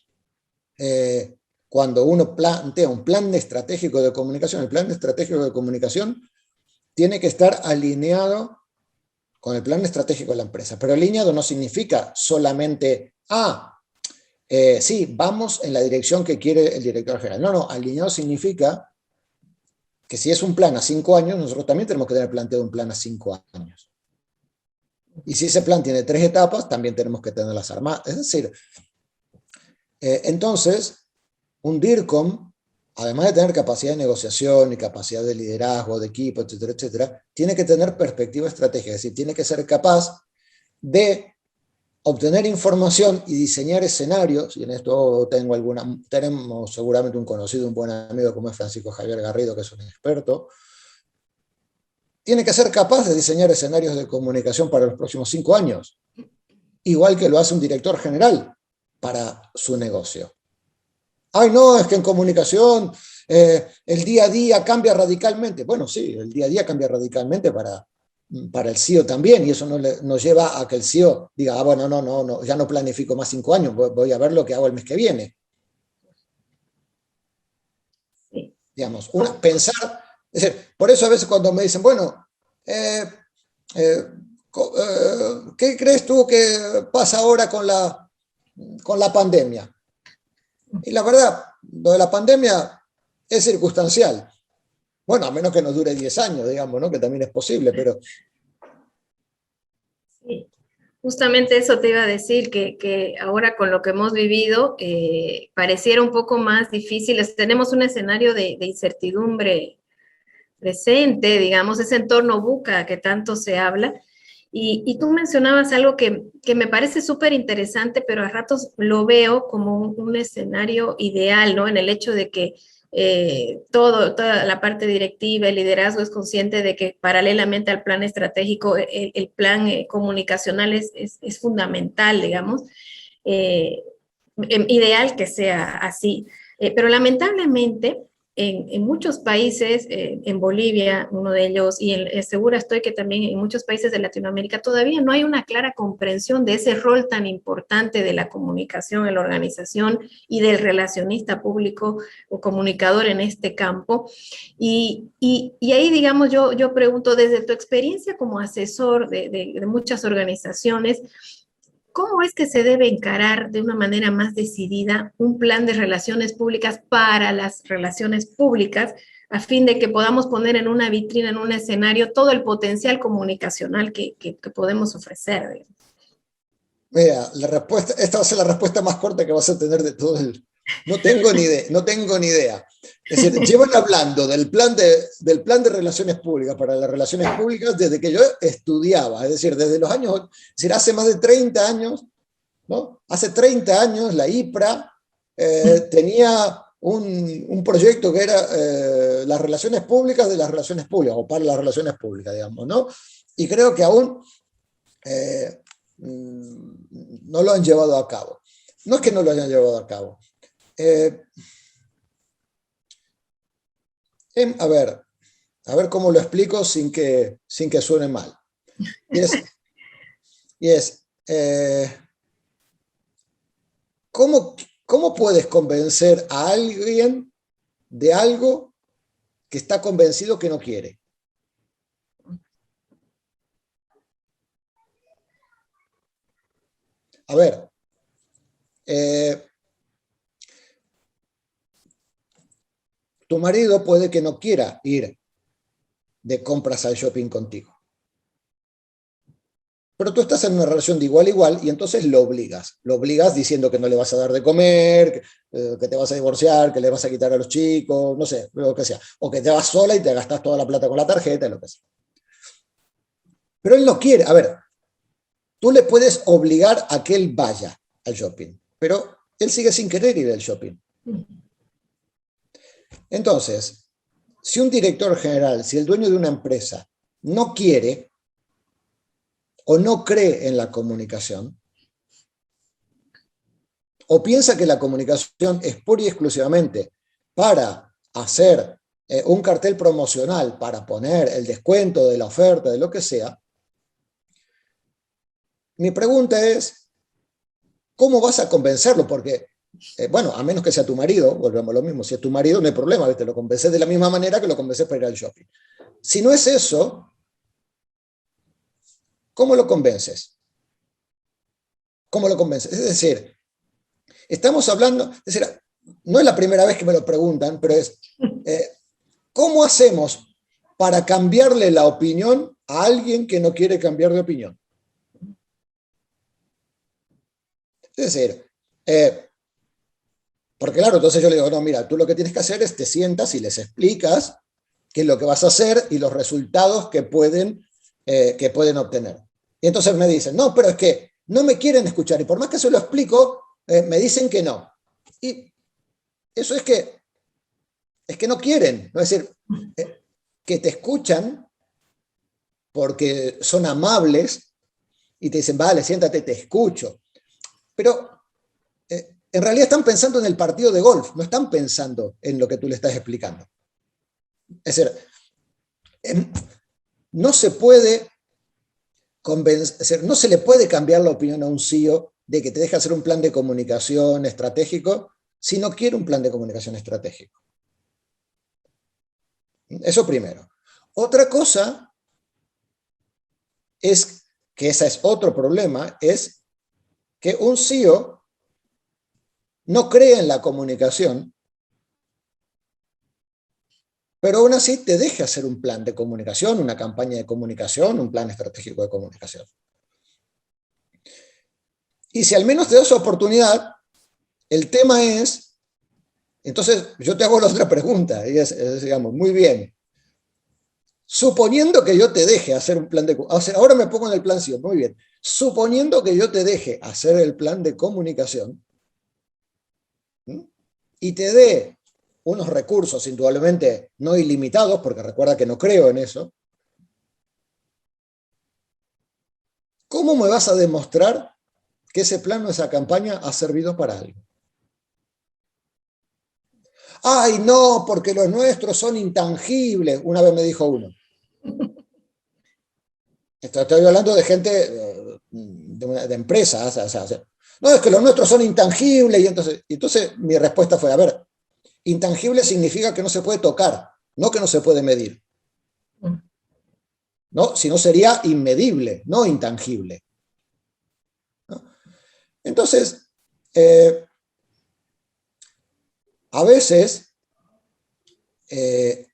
B: cuando uno plantea un plan estratégico de comunicación, el plan estratégico de comunicación tiene que estar alineado con el plan estratégico de la empresa. Pero alineado no significa solamente, sí, vamos en la dirección que quiere el director general. No, no, alineado significa que si es un plan a 5 años, nosotros también tenemos que tener planteado un plan a 5 años. Y si ese plan tiene 3 etapas, también tenemos que tenerlas armadas. Es decir, entonces, un DIRCOM, además de tener capacidad de negociación y capacidad de liderazgo, de equipo, etcétera, etcétera, tiene que tener perspectiva estratégica, es decir, tiene que ser capaz de obtener información y diseñar escenarios, y en esto tenemos seguramente un conocido, un buen amigo como es Francisco Javier Garrido, que es un experto, tiene que ser capaz de diseñar escenarios de comunicación para los próximos 5 años, igual que lo hace un director general para su negocio. Ay, no, es que en comunicación el día a día cambia radicalmente. Bueno, sí, el día a día cambia radicalmente para el CEO también, y eso nos lleva a que el CEO diga, bueno, no, ya no planifico más 5 años, voy a ver lo que hago el mes que viene.
A: Sí.
B: Digamos, pensar, es decir, por eso a veces cuando me dicen, bueno, ¿qué crees tú que pasa ahora con la pandemia? Y la verdad, lo de la pandemia es circunstancial. Bueno, a menos que nos dure 10 años, digamos, ¿no? Que también es posible, pero...
A: Sí. Justamente eso te iba a decir, que ahora con lo que hemos vivido, pareciera un poco más difícil. Tenemos un escenario de incertidumbre presente, digamos, ese entorno buca que tanto se habla. Y tú mencionabas algo que me parece súper interesante, pero a ratos lo veo como un escenario ideal, ¿no? En el hecho de que toda la parte directiva, el liderazgo es consciente de que paralelamente al plan estratégico, el plan comunicacional es fundamental, digamos. Eh, Ideal que sea así. Pero lamentablemente, en muchos países, en Bolivia, uno de ellos, y segura estoy que también en muchos países de Latinoamérica, todavía no hay una clara comprensión de ese rol tan importante de la comunicación en la organización y del relacionista público o comunicador en este campo. Y ahí, digamos, yo pregunto, desde tu experiencia como asesor de muchas organizaciones, ¿cómo es que se debe encarar de una manera más decidida un plan de relaciones públicas para las relaciones públicas a fin de que podamos poner en una vitrina, en un escenario, todo el potencial comunicacional que podemos ofrecer?
B: Mira, esta va a ser la respuesta más corta que vas a tener de todo el... No tengo ni idea, no tengo ni idea. Es decir, llevan hablando del plan de relaciones públicas para las relaciones públicas desde que yo estudiaba, es decir, desde los años, es decir, hace más de 30 años, ¿no? Hace 30 años la IPRA tenía un proyecto que era las relaciones públicas de las relaciones públicas, o para las relaciones públicas, digamos, ¿no? Y creo que aún no lo han llevado a cabo. No es que no lo hayan llevado a cabo. A ver cómo lo explico sin que suene mal. ¿Cómo puedes convencer a alguien de algo que está convencido que no quiere? A ver, tu marido puede que no quiera ir de compras al shopping contigo. Pero tú estás en una relación de igual a igual y entonces lo obligas. Lo obligas diciendo que no le vas a dar de comer, que te vas a divorciar, que le vas a quitar a los chicos, no sé, lo que sea. O que te vas sola y te gastas toda la plata con la tarjeta, lo que sea. Pero él no quiere. A ver, tú le puedes obligar a que él vaya al shopping, pero él sigue sin querer ir al shopping. Entonces, si un director general, si el dueño de una empresa no quiere o no cree en la comunicación, o piensa que la comunicación es pura y exclusivamente para hacer un cartel promocional, para poner el descuento de la oferta, de lo que sea, mi pregunta es, ¿cómo vas a convencerlo? Porque, bueno, a menos que sea tu marido, volvemos a lo mismo, si es tu marido no hay problema, ¿viste? Lo convences de la misma manera que lo convences para ir al shopping. Si no es eso, ¿cómo lo convences? ¿Cómo lo convences? Es decir, estamos hablando, es decir, no es la primera vez que me lo preguntan, pero es, ¿cómo hacemos para cambiarle la opinión a alguien que no quiere cambiar de opinión? Es decir, porque claro, entonces yo le digo, no, mira, tú lo que tienes que hacer es te sientas y les explicas qué es lo que vas a hacer y los resultados que pueden obtener. Y entonces me dicen, no, pero es que no me quieren escuchar y por más que se lo explico, me dicen que no. Y eso es que no quieren, ¿no? Es decir, que te escuchan porque son amables y te dicen, vale, siéntate, te escucho. Pero en realidad están pensando en el partido de golf, no están pensando en lo que tú le estás explicando. Es decir, no se puede convencer, no se le puede cambiar la opinión a un CEO de que te deje hacer un plan de comunicación estratégico si no quiere un plan de comunicación estratégico. Eso primero. Otra cosa es que ese es otro problema, es que un CEO no cree en la comunicación, pero aún así te deja hacer un plan de comunicación, una campaña de comunicación, un plan estratégico de comunicación. Y si al menos te das oportunidad, el tema es, entonces yo te hago la otra pregunta, y es digamos, muy bien, suponiendo que yo te deje hacer un plan de comunicación, ahora me pongo en el plan CEO, muy bien, suponiendo que yo te deje hacer el plan de comunicación, ¿sí? Y te dé unos recursos indudablemente no ilimitados, porque recuerda que no creo en eso, ¿cómo me vas a demostrar que ese plan o esa campaña ha servido para algo? ¡Ay, no! Porque los nuestros son intangibles, una vez me dijo uno. Estoy hablando de gente, de empresas, o sea, no, es que los nuestros son intangibles, y entonces mi respuesta fue, a ver, intangible significa que no se puede tocar, no que no se puede medir. ¿No? Si no sería inmedible, no intangible. ¿No? Entonces, a veces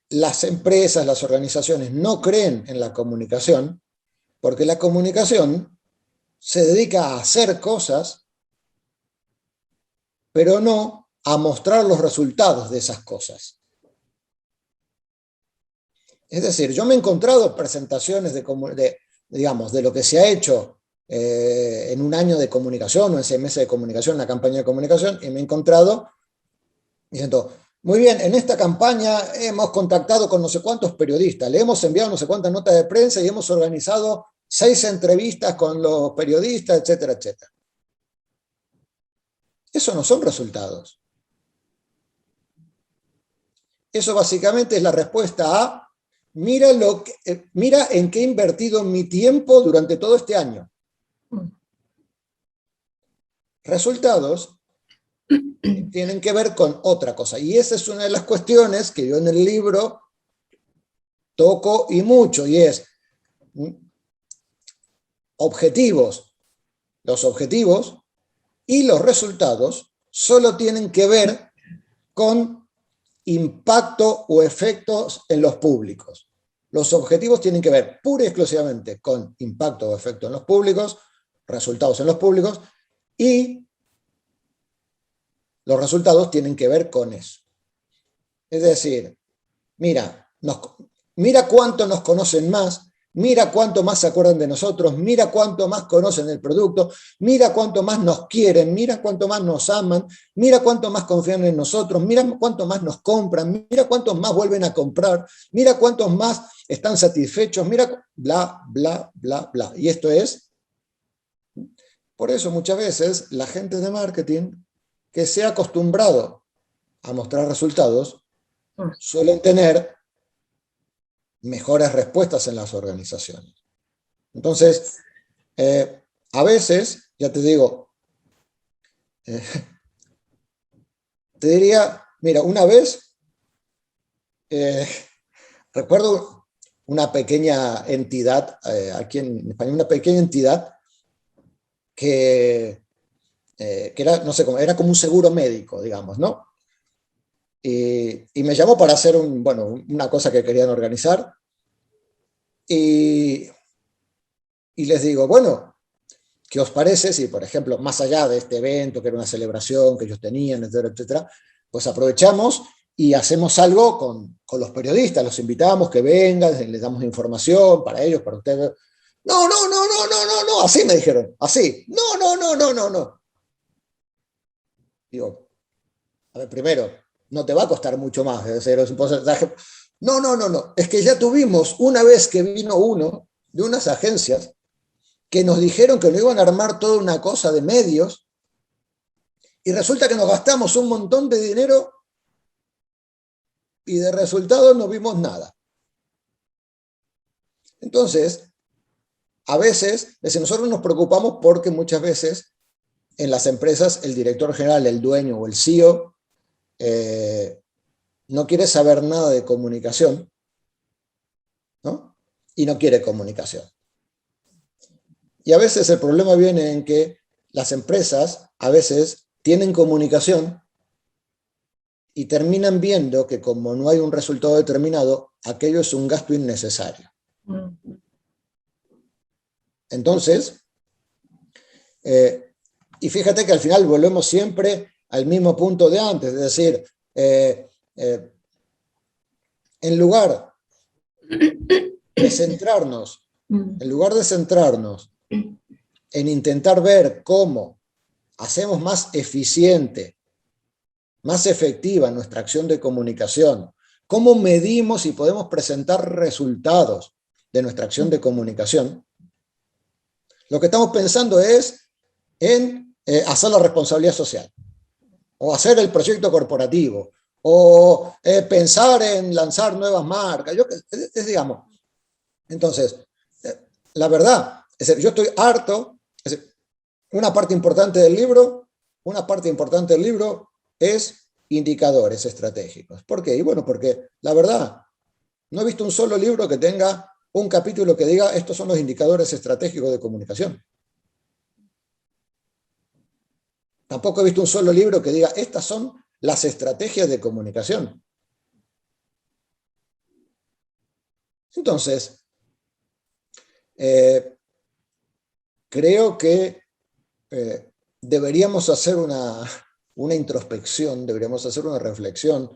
B: las empresas, las organizaciones no creen en la comunicación porque la comunicación se dedica a hacer cosas, pero no a mostrar los resultados de esas cosas. Es decir, yo me he encontrado presentaciones digamos, de lo que se ha hecho en un año de comunicación o en 6 meses de comunicación, una campaña de comunicación, y me he encontrado diciendo, muy bien, en esta campaña hemos contactado con no sé cuántos periodistas, le hemos enviado no sé cuántas notas de prensa y hemos organizado 6 entrevistas con los periodistas, etcétera, etcétera. Eso no son resultados. Eso básicamente es la respuesta a, mira en qué he invertido mi tiempo durante todo este año. Resultados tienen que ver con otra cosa. Y esa es una de las cuestiones que yo en el libro toco y mucho, y es objetivos. Los objetivos y los resultados solo tienen que ver con impacto o efectos en los públicos. Los objetivos tienen que ver pura y exclusivamente con impacto o efecto en los públicos, resultados en los públicos, y los resultados tienen que ver con eso. Es decir, mira cuánto nos conocen más, mira cuánto más se acuerdan de nosotros, mira cuánto más conocen el producto, mira cuánto más nos quieren, mira cuánto más nos aman, mira cuánto más confían en nosotros, mira cuánto más nos compran, mira cuántos más vuelven a comprar, mira cuántos más están satisfechos, mira, bla, bla, bla, bla. Y esto es, por eso muchas veces la gente de marketing que se ha acostumbrado a mostrar resultados suelen tener mejores respuestas en las organizaciones. Entonces, a veces, ya te digo, Eh, te diría, mira, una vez, eh, recuerdo una pequeña entidad, aquí en España, una pequeña entidad que, que era, no sé, era como un seguro médico, digamos, ¿no? Y me llamó para hacer bueno, una cosa que querían organizar. Y, y les digo, bueno, ¿qué os parece si, por ejemplo, más allá de este evento, que era una celebración que ellos tenían, etcétera, etcétera, pues aprovechamos y hacemos algo con los periodistas, los invitamos que vengan, les damos información para ellos, para ustedes? No, no, no, no, no, no, no, así me dijeron, así. No, no, no, no, no, no. Digo, a ver, primero, no te va a costar mucho más, es decir, es un porcentaje. No, no, no, no. Es que ya tuvimos una vez que vino uno de unas agencias que nos dijeron que nos iban a armar toda una cosa de medios y resulta que nos gastamos un montón de dinero y de resultado no vimos nada. Entonces, a veces, nosotros nos preocupamos porque muchas veces en las empresas el director general, el dueño o el CEO no quiere saber nada de comunicación, ¿no? Y no quiere comunicación. Y a veces el problema viene en que las empresas a veces tienen comunicación y terminan viendo que como no hay un resultado determinado, aquello es un gasto innecesario. Entonces, y fíjate que al final volvemos siempre al mismo punto de antes, es decir, en lugar de centrarnos, en lugar de centrarnos en intentar ver cómo hacemos más eficiente, más efectiva nuestra acción de comunicación, cómo medimos y podemos presentar resultados de nuestra acción de comunicación, lo que estamos pensando es en hacer la responsabilidad social, o hacer el proyecto corporativo, o pensar en lanzar nuevas marcas, digamos. Entonces, la verdad, es decir, yo estoy harto, es decir, una parte importante del libro es indicadores estratégicos. ¿Por qué? Y bueno, porque la verdad, no he visto un solo libro que tenga un capítulo que diga estos son los indicadores estratégicos de comunicación. Tampoco he visto un solo libro que diga estas son las estrategias de comunicación. Entonces, creo que deberíamos hacer una introspección, deberíamos hacer una reflexión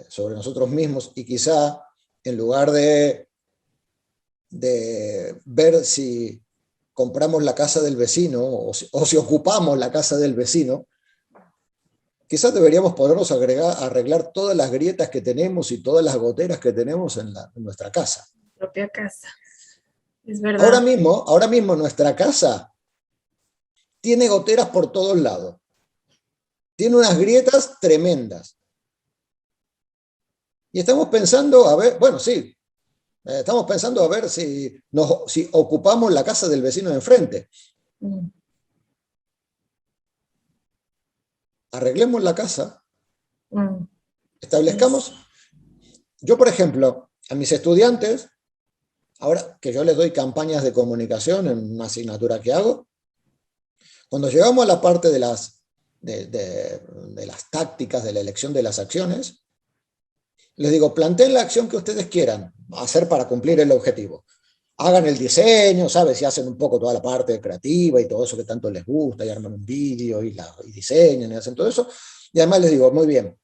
B: sobre nosotros mismos y quizá en lugar de ver si compramos la casa del vecino o si ocupamos la casa del vecino, quizás deberíamos podernos arreglar todas las grietas que tenemos y todas las goteras que tenemos en nuestra casa.
A: Propia casa. Es verdad.
B: Ahora mismo nuestra casa tiene goteras por todos lados. Tiene unas grietas tremendas. Y estamos pensando, a ver, bueno, sí, estamos pensando a ver si ocupamos la casa del vecino de enfrente. Arreglemos la casa. Establezcamos. Yo, por ejemplo, a mis estudiantes, ahora que yo les doy campañas de comunicación en una asignatura que hago, cuando llegamos a la parte de las tácticas, de la elección de las acciones, les digo, planteen la acción que ustedes quieran hacer para cumplir el objetivo. Hagan el diseño, ¿sabes? Y hacen un poco toda la parte creativa y todo eso que tanto les gusta, y arman un vídeo y diseñan y hacen todo eso. Y además les digo, muy bien,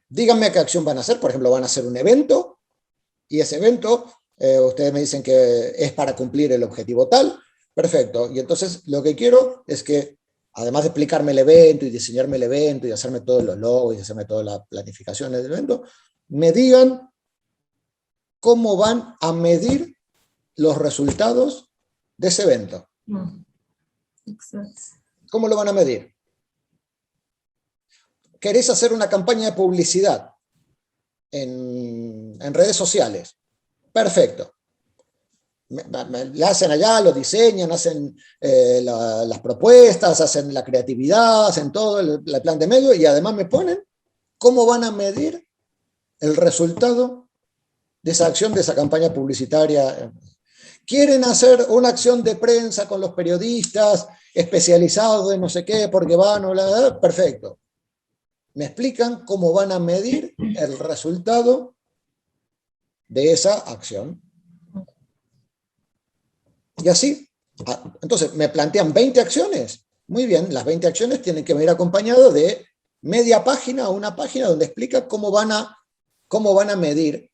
B: díganme qué acción van a hacer. Por ejemplo, van a hacer un evento y ese evento, ustedes me dicen que es para cumplir el objetivo tal. Perfecto. Y entonces lo que quiero es que, además de explicarme el evento y diseñarme el evento y hacerme todos los logos y hacerme toda la planificación del evento, me digan cómo van a medir los resultados de ese evento. ¿Cómo lo van a medir? ¿Queréis hacer una campaña de publicidad en redes sociales? Perfecto. le hacen allá, lo diseñan, hacen las propuestas, hacen la creatividad, hacen todo el plan de medio y además me ponen cómo van a medir el resultado de esa acción, de esa campaña publicitaria. Quieren hacer una acción de prensa con los periodistas especializados de no sé qué, porque van o la... Perfecto. Me explican cómo van a medir el resultado de esa acción. Y así, entonces me plantean 20 acciones. Muy bien, las 20 acciones tienen que venir acompañadas de media página o una página donde explica cómo van a medir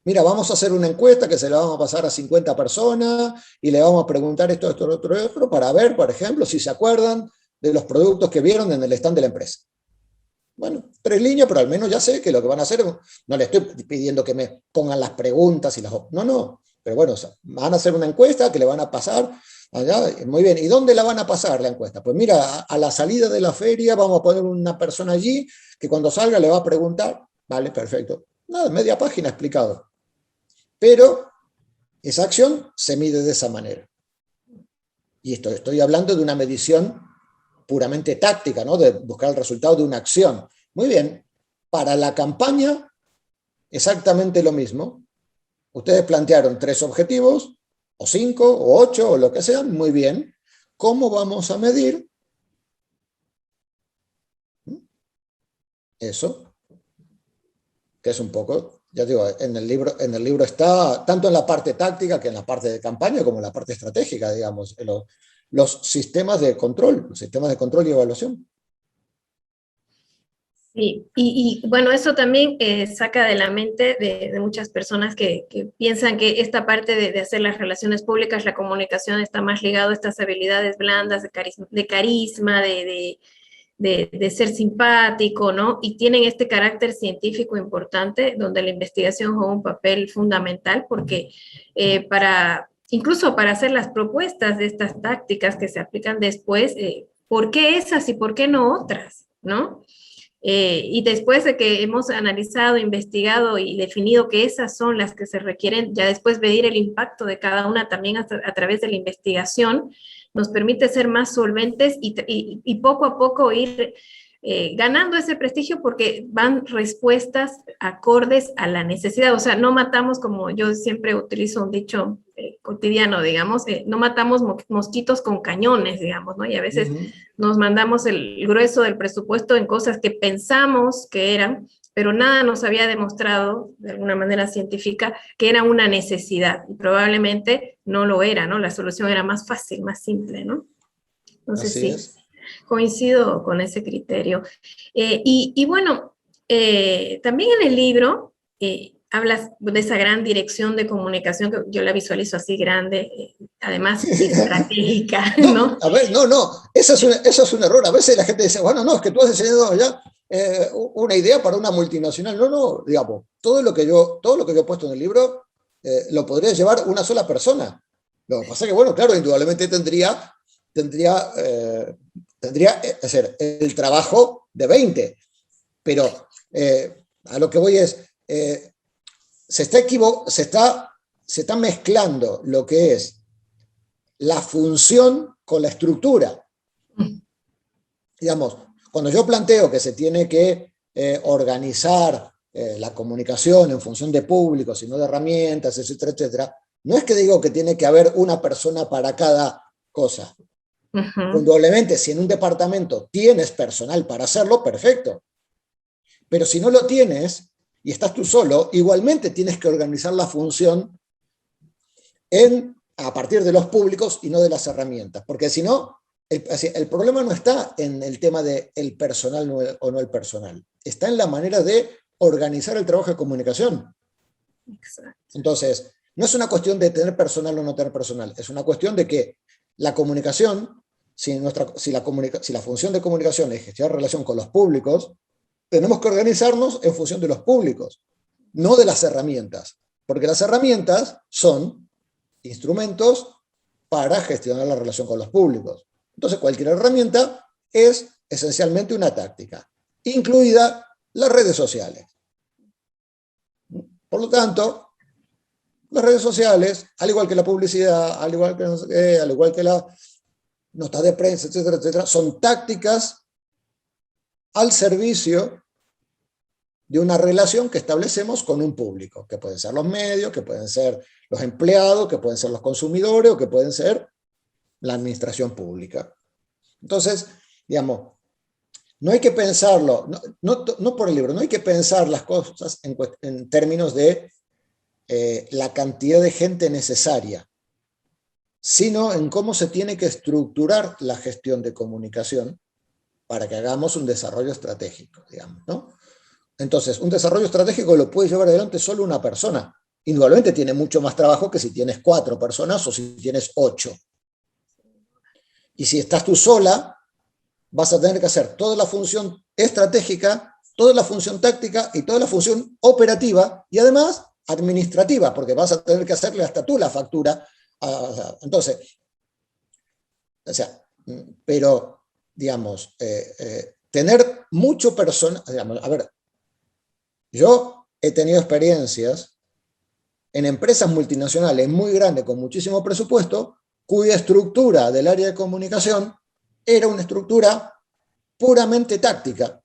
B: mira, vamos a hacer una encuesta que se la vamos a pasar a 50 personas y le vamos a preguntar esto, lo otro, para ver, por ejemplo, si se acuerdan de los productos que vieron en el stand de la empresa. Bueno, 3 líneas, pero al menos ya sé que lo que van a hacer, no le estoy pidiendo que me pongan las preguntas y no, pero bueno, o sea, van a hacer una encuesta que le van a pasar allá, muy bien, ¿y dónde la van a pasar la encuesta? Pues mira, a la salida de la feria vamos a poner una persona allí que cuando salga le va a preguntar, vale, perfecto, nada, media página explicado. Pero esa acción se mide de esa manera. Y estoy hablando de una medición puramente táctica, ¿no? De buscar el resultado de una acción. Muy bien, para la campaña, exactamente lo mismo. Ustedes plantearon 3 objetivos, o 5, o 8, o lo que sea, muy bien. ¿Cómo vamos a medir eso? Que es un poco, ya digo, en el libro está, tanto en la parte táctica que en la parte de campaña, como en la parte estratégica, digamos, los sistemas de control y evaluación.
A: Sí, y bueno, eso también saca de la mente de muchas personas que piensan que esta parte de hacer las relaciones públicas, la comunicación está más ligado a estas habilidades blandas de carisma, de ser simpático, ¿no? Y tienen este carácter científico importante, donde la investigación juega un papel fundamental, porque incluso para hacer las propuestas de estas tácticas que se aplican después, ¿por qué esas y por qué no otras, ¿no? Y después de que hemos analizado, investigado y definido que esas son las que se requieren, ya después medir el impacto de cada una también a través de la investigación, nos permite ser más solventes y poco a poco ir ganando ese prestigio porque van respuestas acordes a la necesidad. O sea, no matamos, como yo siempre utilizo un dicho cotidiano, digamos, no matamos mosquitos con cañones, digamos, ¿no? Y a veces nos mandamos el grueso del presupuesto en cosas que pensamos que eran, pero nada nos había demostrado, de alguna manera científica, que era una necesidad. Y probablemente no lo era, ¿no? La solución era más fácil, más simple, ¿no? Entonces
B: Así
A: sí,
B: es.
A: coincido con ese criterio. Y bueno, también en el libro hablas de esa gran dirección de comunicación que yo la visualizo así grande, además estratégica,
B: No,
A: ¿no?
B: a ver, no, eso es un error. A veces la gente dice, bueno, no, es que tú has diseñado ya una idea para una multinacional. No, digamos, todo lo que yo he puesto en el libro lo podría llevar una sola persona. Lo que pasa es que, bueno, claro, indudablemente tendría es decir, el trabajo de 20, pero a lo que voy es, se está mezclando lo que es la función con la estructura. Digamos, cuando yo planteo que se tiene que organizar la comunicación en función de públicos y no de herramientas, etcétera, etcétera, no es que digo que tiene que haber una persona para cada cosa. Indudablemente, si en un departamento tienes personal para hacerlo, perfecto. Pero si no lo tienes y estás tú solo, igualmente tienes que organizar la función a partir de los públicos y no de las herramientas. Porque si no, el problema no está en el tema del personal o no el personal. Está en la manera de organizar el trabajo de comunicación. Exacto. Entonces, no es una cuestión de tener personal o no tener personal. Es una cuestión de que la comunicación, si la función de comunicación es gestionar relación con los públicos, tenemos que organizarnos en función de los públicos, no de las herramientas. Porque las herramientas son instrumentos para gestionar la relación con los públicos. Entonces, cualquier herramienta es esencialmente una táctica, incluida las redes sociales. Por lo tanto, Las redes sociales, al igual que la publicidad, al igual que no sé qué, al igual que la nota de prensa, etcétera, etcétera, son tácticas al servicio de una relación que establecemos con un público, que pueden ser los medios, que pueden ser los empleados, que pueden ser los consumidores o que pueden ser la administración pública. Entonces, digamos, no hay que pensarlo, no por el libro, no hay que pensar las cosas en términos de la cantidad de gente necesaria, sino en cómo se tiene que estructurar la gestión de comunicación para que hagamos un desarrollo estratégico, digamos, ¿no? Entonces, un desarrollo estratégico lo puede llevar adelante solo una persona. Indudablemente tiene mucho más trabajo que si tienes 4 personas o si tienes 8. Y si estás tú sola, vas a tener que hacer toda la función estratégica, toda la función táctica y toda la función operativa y además administrativa, porque vas a tener que hacerle hasta tú la factura. Entonces, o sea, pero, digamos, tener mucho personal, digamos, a ver, yo he tenido experiencias en empresas multinacionales muy grandes con muchísimo presupuesto, cuya estructura del área de comunicación era una estructura puramente táctica.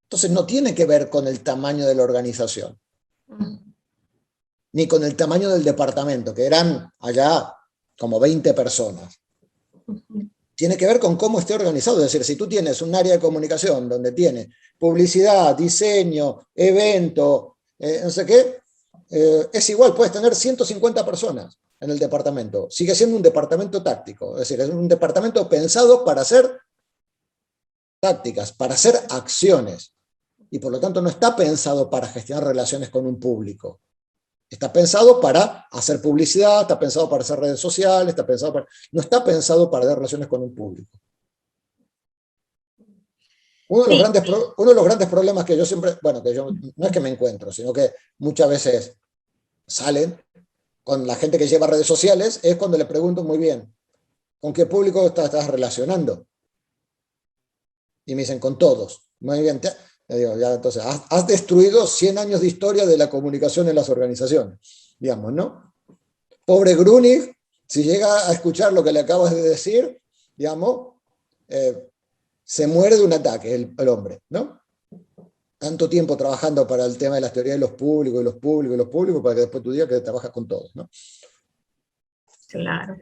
B: Entonces no tiene que ver con el tamaño de la organización, ni con el tamaño del departamento, que eran allá como 20 personas. Tiene que ver con cómo esté organizado. Es decir, si tú tienes un área de comunicación donde tiene publicidad, diseño, evento, no sé qué, es igual, puedes tener 150 personas en el departamento. Sigue siendo un departamento táctico. Es decir, es un departamento pensado para hacer tácticas, para hacer acciones. Y por lo tanto no está pensado para gestionar relaciones con un público. Está pensado para hacer publicidad, está pensado para hacer redes sociales, está pensado para... no está pensado para dar relaciones con un público. Uno de los grandes problemas que yo siempre, bueno, que yo no es que me encuentro, sino que muchas veces salen con la gente que lleva redes sociales, es cuando le pregunto muy bien, ¿con qué público estás relacionando? Y me dicen, con todos. Muy bien, digo, ya, entonces, has destruido 100 años de historia de la comunicación en las organizaciones, digamos, ¿no? Pobre Grunig, si llega a escuchar lo que le acabas de decir, digamos, se muere de un ataque el hombre, ¿no? Tanto tiempo trabajando para el tema de las teorías de los públicos, y los públicos, y los públicos, para que después tú digas que trabajas con todos, ¿no?
A: Claro.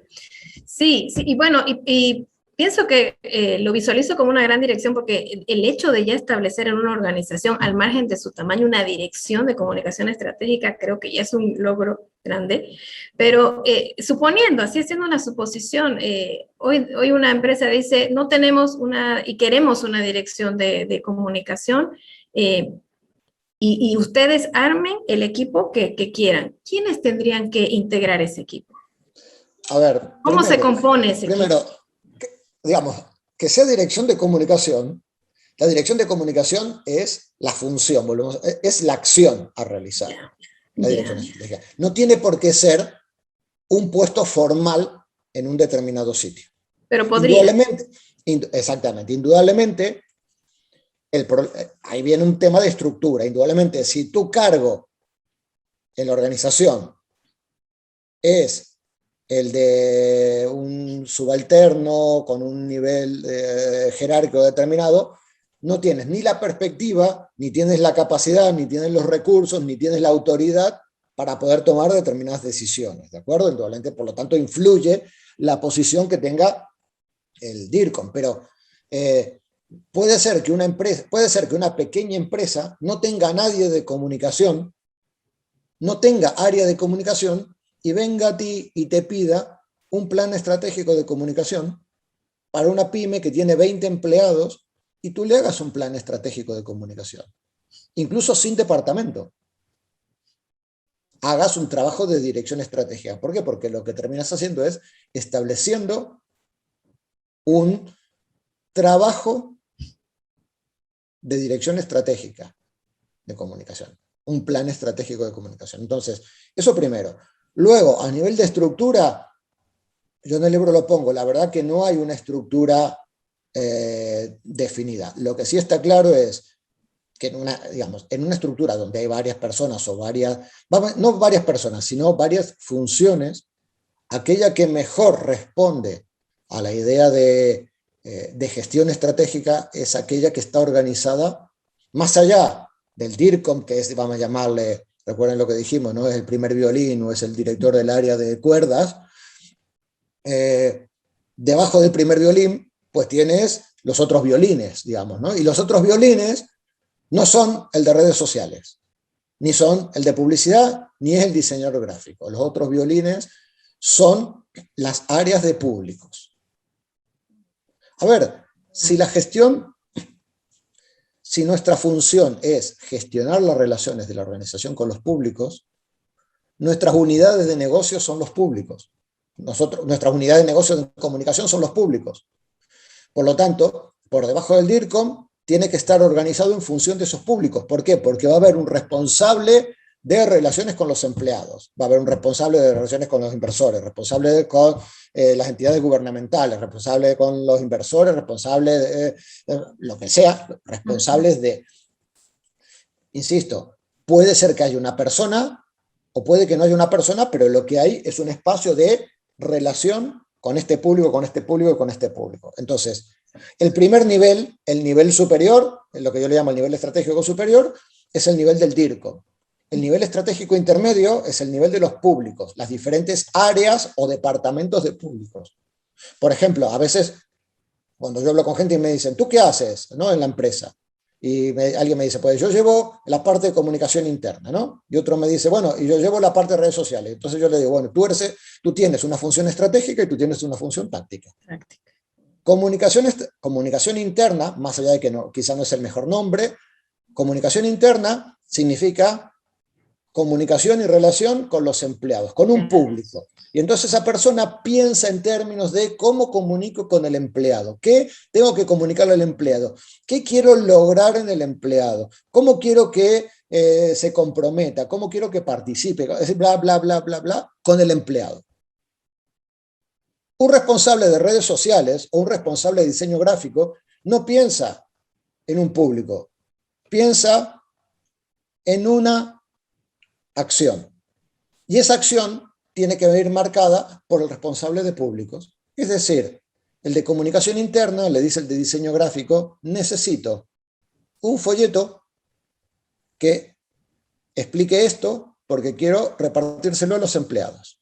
A: Sí, sí, y bueno, y pienso que lo visualizo como una gran dirección porque el hecho de ya establecer en una organización, al margen de su tamaño, una dirección de comunicación estratégica, creo que ya es un logro grande. Pero suponiendo, así haciendo una suposición, hoy una empresa dice, no tenemos una, y queremos una dirección de comunicación, y ustedes armen el equipo que quieran. ¿Quiénes tendrían que integrar ese equipo?
B: A ver,
A: ¿Cómo se compone ese equipo?
B: primero, digamos, que sea dirección de comunicación, la dirección de comunicación es la función, es la acción a realizar, la dirección estratégica. No tiene por qué ser un puesto formal en un determinado sitio.
A: Pero podría.
B: Exactamente, indudablemente, ahí viene un tema de estructura. Indudablemente, si tu cargo en la organización es el de un subalterno con un nivel jerárquico determinado, no tienes ni la perspectiva, ni tienes la capacidad, ni tienes los recursos, ni tienes la autoridad para poder tomar determinadas decisiones, ¿de acuerdo? Indudablemente, por lo tanto, influye la posición que tenga el DIRCOM, pero puede ser que una pequeña empresa no tenga a nadie de comunicación, no tenga área de comunicación, y venga a ti y te pida un plan estratégico de comunicación para una pyme que tiene 20 empleados y tú le hagas un plan estratégico de comunicación, incluso sin departamento. Hagas un trabajo de dirección estratégica. ¿Por qué? Porque lo que terminas haciendo es estableciendo un trabajo de dirección estratégica de comunicación, un plan estratégico de comunicación. Entonces, eso primero. Luego, a nivel de estructura, yo en el libro lo pongo, la verdad que no hay una estructura definida. Lo que sí está claro es que digamos, en una estructura donde hay varias personas o no varias personas, sino varias funciones, aquella que mejor responde a la idea de gestión estratégica es aquella que está organizada más allá del DIRCOM, que es, vamos a llamarle, recuerden lo que dijimos, no es el primer violín o es el director del área de cuerdas. Debajo del primer violín, pues tienes los otros violines, digamos, ¿no? Y los otros violines no son el de redes sociales, ni son el de publicidad, ni es el diseñador gráfico. Los otros violines son las áreas de públicos. A ver, si nuestra función es gestionar las relaciones de la organización con los públicos, nuestras unidades de negocio son los públicos. Nuestras unidades de negocio de comunicación son los públicos. Por lo tanto, por debajo del DIRCOM tiene que estar organizado en función de esos públicos. ¿Por qué? Porque va a haber un responsable de relaciones con los empleados, va a haber un responsable de relaciones con los inversores, responsable con las entidades gubernamentales, responsable con los inversores, responsable de lo que sea, responsables de... Insisto, puede ser que haya una persona o puede que no haya una persona, pero lo que hay es un espacio de relación con este público, con este público y con este público. Entonces, el primer nivel, el nivel superior, lo que yo le llamo el nivel estratégico superior, es el nivel del DIRCOM. El nivel estratégico intermedio es el nivel de los públicos, las diferentes áreas o departamentos de públicos. Por ejemplo, a veces, cuando yo hablo con gente y me dicen, ¿tú qué haces, ¿no?, en la empresa? Y alguien me dice, pues yo llevo la parte de comunicación interna, ¿no? Y otro me dice, bueno, y yo llevo la parte de redes sociales. Entonces yo le digo, bueno, tú tienes una función estratégica y tú tienes una función táctica. Comunicación interna, más allá de que quizá no es el mejor nombre, comunicación interna significa comunicación y relación con los empleados, con un público. Y entonces esa persona piensa en términos de cómo comunico con el empleado, qué tengo que comunicarle al empleado, qué quiero lograr en el empleado, cómo quiero que se comprometa, cómo quiero que participe, es decir, bla, bla, bla, bla, bla, con el empleado. Un responsable de redes sociales o un responsable de diseño gráfico no piensa en un público, piensa en una acción. Y esa acción tiene que venir marcada por el responsable de públicos. Es decir, el de comunicación interna le dice el de diseño gráfico, necesito un folleto que explique esto porque quiero repartírselo a los empleados.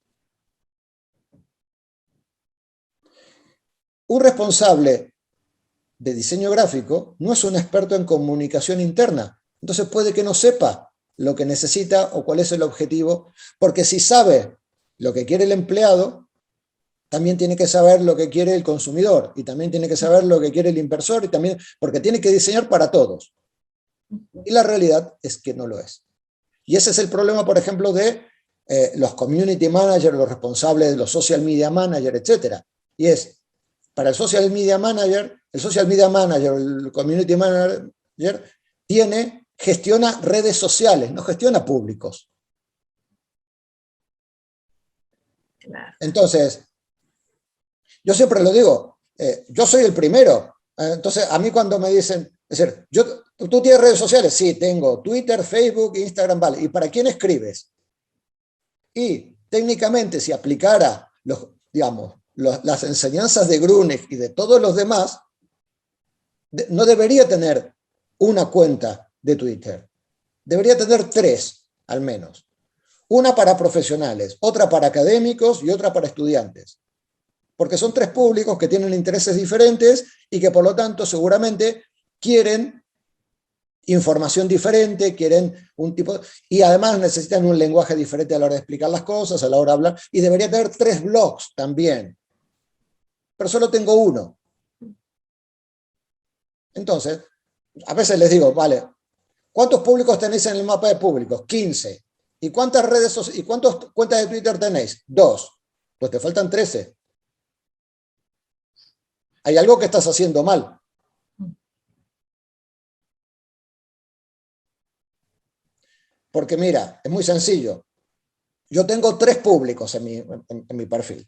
B: Un responsable de diseño gráfico no es un experto en comunicación interna, entonces puede que no sepa lo que necesita o cuál es el objetivo, porque si sabe lo que quiere el empleado, también tiene que saber lo que quiere el consumidor, y también tiene que saber lo que quiere el inversor, y también, porque tiene que diseñar para todos. Y la realidad es que no lo es. Y ese es el problema, por ejemplo, de los community managers, los responsables de los social media managers, etc. Y es, para el social media manager, el community manager, gestiona redes sociales, no gestiona públicos.
A: Claro.
B: Entonces, yo siempre lo digo, yo soy el primero. Entonces, a mí cuando me dicen, es decir, ¿tú tienes redes sociales? Sí, tengo Twitter, Facebook, Instagram, vale. ¿Y para quién escribes? Y técnicamente, si aplicara las enseñanzas de Grunig y de todos los demás, no debería tener una cuenta de Twitter. Debería tener 3, al menos. Una para profesionales, otra para académicos y otra para estudiantes. Porque son 3 públicos que tienen intereses diferentes y que por lo tanto seguramente quieren información diferente, quieren un tipo... Y además necesitan un lenguaje diferente a la hora de explicar las cosas, a la hora de hablar. Y debería tener 3 blogs también. Pero solo tengo uno. Entonces, a veces les digo, vale, ¿cuántos públicos tenéis en el mapa de públicos? 15. ¿Y cuántas y cuántas cuentas de Twitter tenéis? 2. Pues te faltan 13. Hay algo que estás haciendo mal. Porque mira, es muy sencillo. Yo tengo 3 públicos en mi perfil.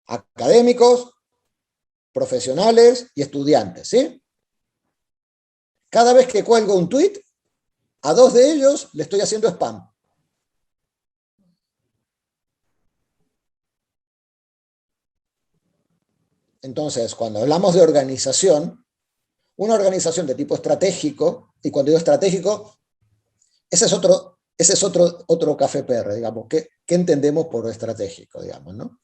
B: Académicos, profesionales y estudiantes, ¿sí? cada vez que cuelgo un tweet, a 2 de ellos le estoy haciendo spam. Entonces, cuando hablamos de organización, una organización de tipo estratégico, y cuando digo estratégico, ese es otro café PR, digamos. ¿Qué entendemos por estratégico, digamos, ¿no?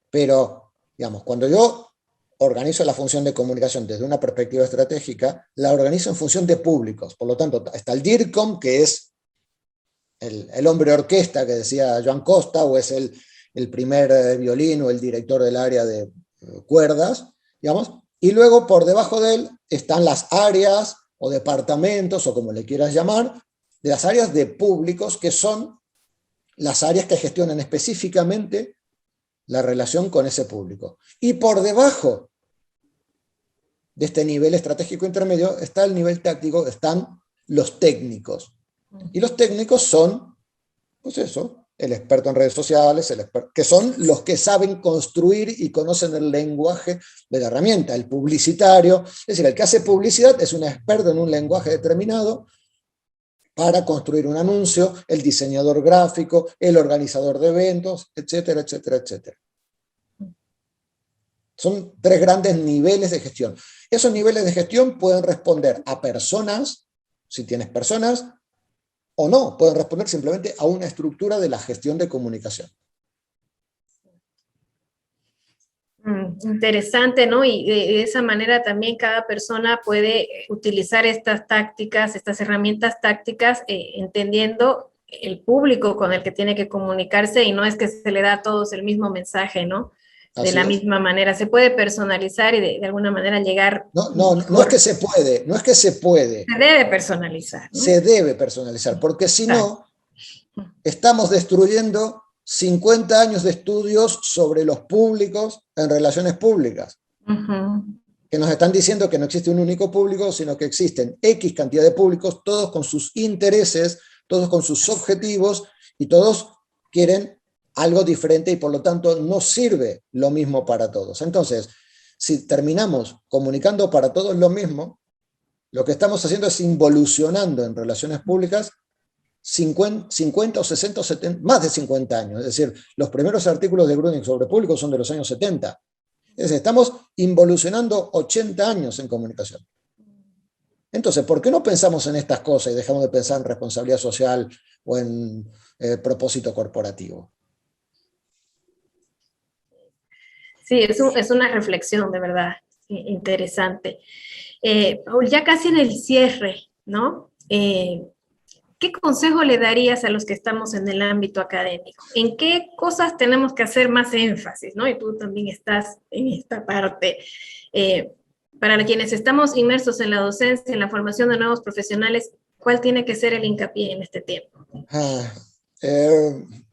B: Pero, digamos, cuando yo organizo la función de comunicación desde una perspectiva estratégica, la organizo en función de públicos. Por lo tanto, está el DIRCOM, que es el hombre orquesta que decía Joan Costa, o es el primer violín o el director del área de cuerdas, digamos, y luego por debajo de él están las áreas o departamentos, o como le quieras llamar, de las áreas de públicos, que son las áreas que gestionan específicamente la relación con ese público. Y por debajo de este nivel estratégico intermedio está el nivel táctico, están los técnicos. Y los técnicos son, pues eso, el experto en redes sociales, que son los que saben construir y conocen el lenguaje de la herramienta. El publicitario, es decir, el que hace publicidad es un experto en un lenguaje determinado para construir un anuncio, el diseñador gráfico, el organizador de eventos, etcétera, etcétera, etcétera. Son 3 grandes niveles de gestión. Esos niveles de gestión pueden responder a personas, si tienes personas, o no, pueden responder simplemente a una estructura de la gestión de comunicación.
A: Interesante, ¿no? Y de esa manera también cada persona puede utilizar estas tácticas, estas herramientas tácticas, entendiendo el público con el que tiene que comunicarse, y no es que se le da a todos el mismo mensaje, ¿no? De
B: Así
A: la
B: es.
A: misma manera, se puede personalizar y de alguna manera llegar.
B: No es que se puede, no es que se puede.
A: Se debe personalizar, ¿no?
B: Se debe personalizar, porque si no, estamos destruyendo 50 años de estudios sobre los públicos en relaciones públicas, que nos están diciendo que no existe un único público, sino que existen X cantidad de públicos, todos con sus intereses, todos con sus objetivos, y todos quieren algo diferente, y por lo tanto no sirve lo mismo para todos. Entonces, si terminamos comunicando para todos lo mismo, lo que estamos haciendo es involucionando en relaciones públicas 50 o 60 o 70, más de 50 años. Es decir, los primeros artículos de Grüning sobre público son de los años 70. Es decir, estamos involucionando 80 años en comunicación. Entonces, ¿por qué no pensamos en estas cosas y dejamos de pensar en responsabilidad social o en propósito corporativo?
A: Sí, es una reflexión de verdad interesante. Paul, ya casi en el cierre, ¿no? ¿Qué consejo le darías a los que estamos en el ámbito académico? ¿En qué cosas tenemos que hacer más énfasis, ¿no? Y tú también estás en esta parte. Para quienes estamos inmersos en la docencia, en la formación de nuevos profesionales, ¿cuál tiene que ser el hincapié en este tiempo?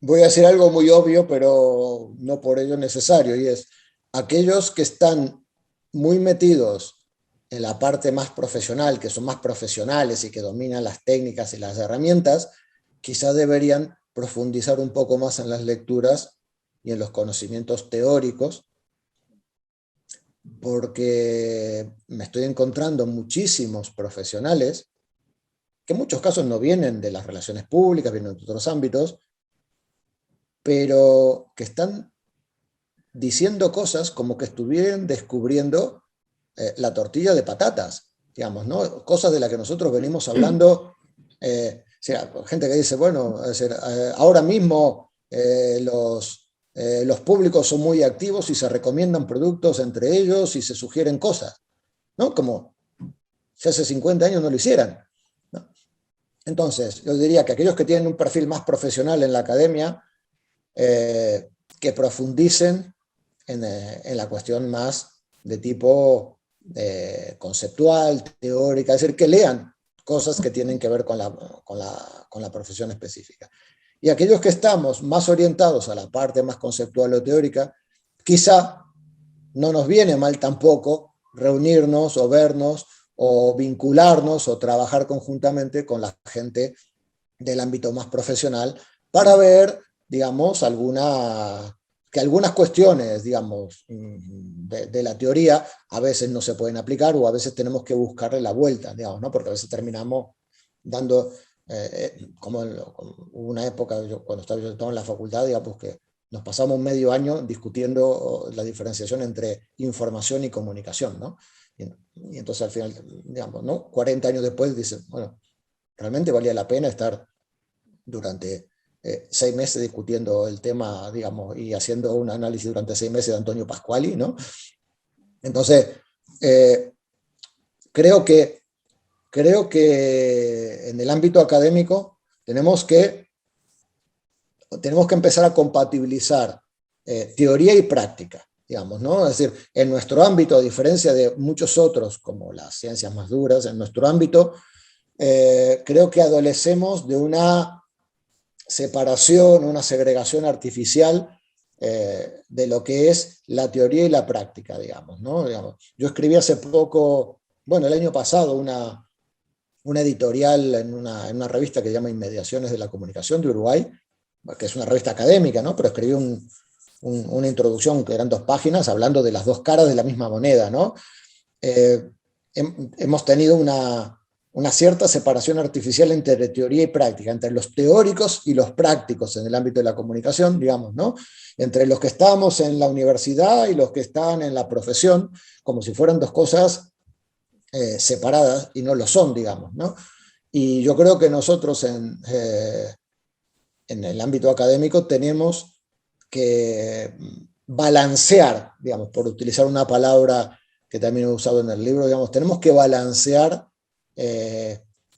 B: Voy a decir algo muy obvio, pero no por ello necesario, y es: aquellos que están muy metidos en la parte más profesional, que son más profesionales y que dominan las técnicas y las herramientas, quizás deberían profundizar un poco más en las lecturas y en los conocimientos teóricos, porque me estoy encontrando muchísimos profesionales que en muchos casos no vienen de las relaciones públicas, vienen de otros ámbitos, pero que están diciendo cosas como que estuvieran descubriendo la tortilla de patatas, digamos, ¿no? Cosas de las que nosotros venimos hablando. O sea, gente que dice, bueno, es decir, ahora mismo los públicos son muy activos y se recomiendan productos entre ellos y se sugieren cosas, ¿no? Como si hace 50 años no lo hicieran, ¿no? Entonces, yo diría que aquellos que tienen un perfil más profesional en la academia, que profundicen en la cuestión más de tipo conceptual, teórica, es decir, que lean cosas que tienen que ver con la profesión específica. Y aquellos que estamos más orientados a la parte más conceptual o teórica, quizá no nos viene mal tampoco reunirnos o vernos o vincularnos o trabajar conjuntamente con la gente del ámbito más profesional para ver, digamos, alguna que algunas cuestiones, digamos, de la teoría a veces no se pueden aplicar o a veces tenemos que buscarle la vuelta, digamos, ¿no? Porque a veces terminamos dando, como hubo una época, cuando estaba en la facultad, digamos, que nos pasamos medio año discutiendo la diferenciación entre información y comunicación, ¿no? Y entonces al final, digamos, ¿no? 40 años después dicen, bueno, realmente valía la pena estar durante 6 meses discutiendo el tema, digamos, y haciendo un análisis durante 6 meses de Antonio Pasquali, ¿no? Entonces, creo que en el ámbito académico tenemos que empezar a compatibilizar teoría y práctica, digamos, ¿no? Es decir, en nuestro ámbito, a diferencia de muchos otros, como las ciencias más duras, en nuestro ámbito, creo que adolecemos de una separación, una segregación artificial de lo que es la teoría y la práctica, digamos, ¿no? Digamos, yo escribí hace poco, bueno, el año pasado, una editorial en una revista que se llama Inmediaciones de la Comunicación de Uruguay, que es una revista académica, ¿no? Pero escribí una introducción que eran 2 páginas hablando de las 2 caras de la misma moneda, ¿no? Hemos tenido una cierta separación artificial entre teoría y práctica, entre los teóricos y los prácticos en el ámbito de la comunicación, digamos, ¿no? Entre los que estamos en la universidad y los que están en la profesión, como si fueran 2 cosas separadas, y no lo son, digamos, ¿no? Y yo creo que nosotros en el ámbito académico tenemos que balancear, digamos, por utilizar una palabra que también he usado en el libro, digamos, tenemos que balancear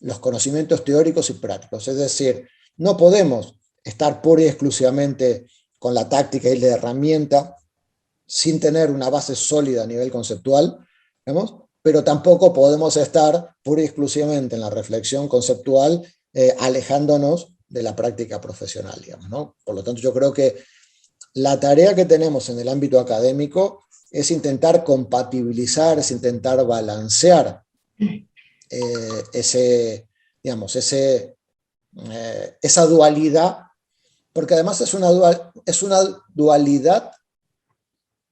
B: los conocimientos teóricos y prácticos. Es decir, no podemos estar pura y exclusivamente con la táctica y la herramienta sin tener una base sólida a nivel conceptual, digamos, pero tampoco podemos estar pura y exclusivamente en la reflexión conceptual, alejándonos de la práctica profesional, digamos, ¿no? Por lo tanto, yo creo que la tarea que tenemos en el ámbito académico es intentar compatibilizar, es intentar balancear esa dualidad, porque además es una dualidad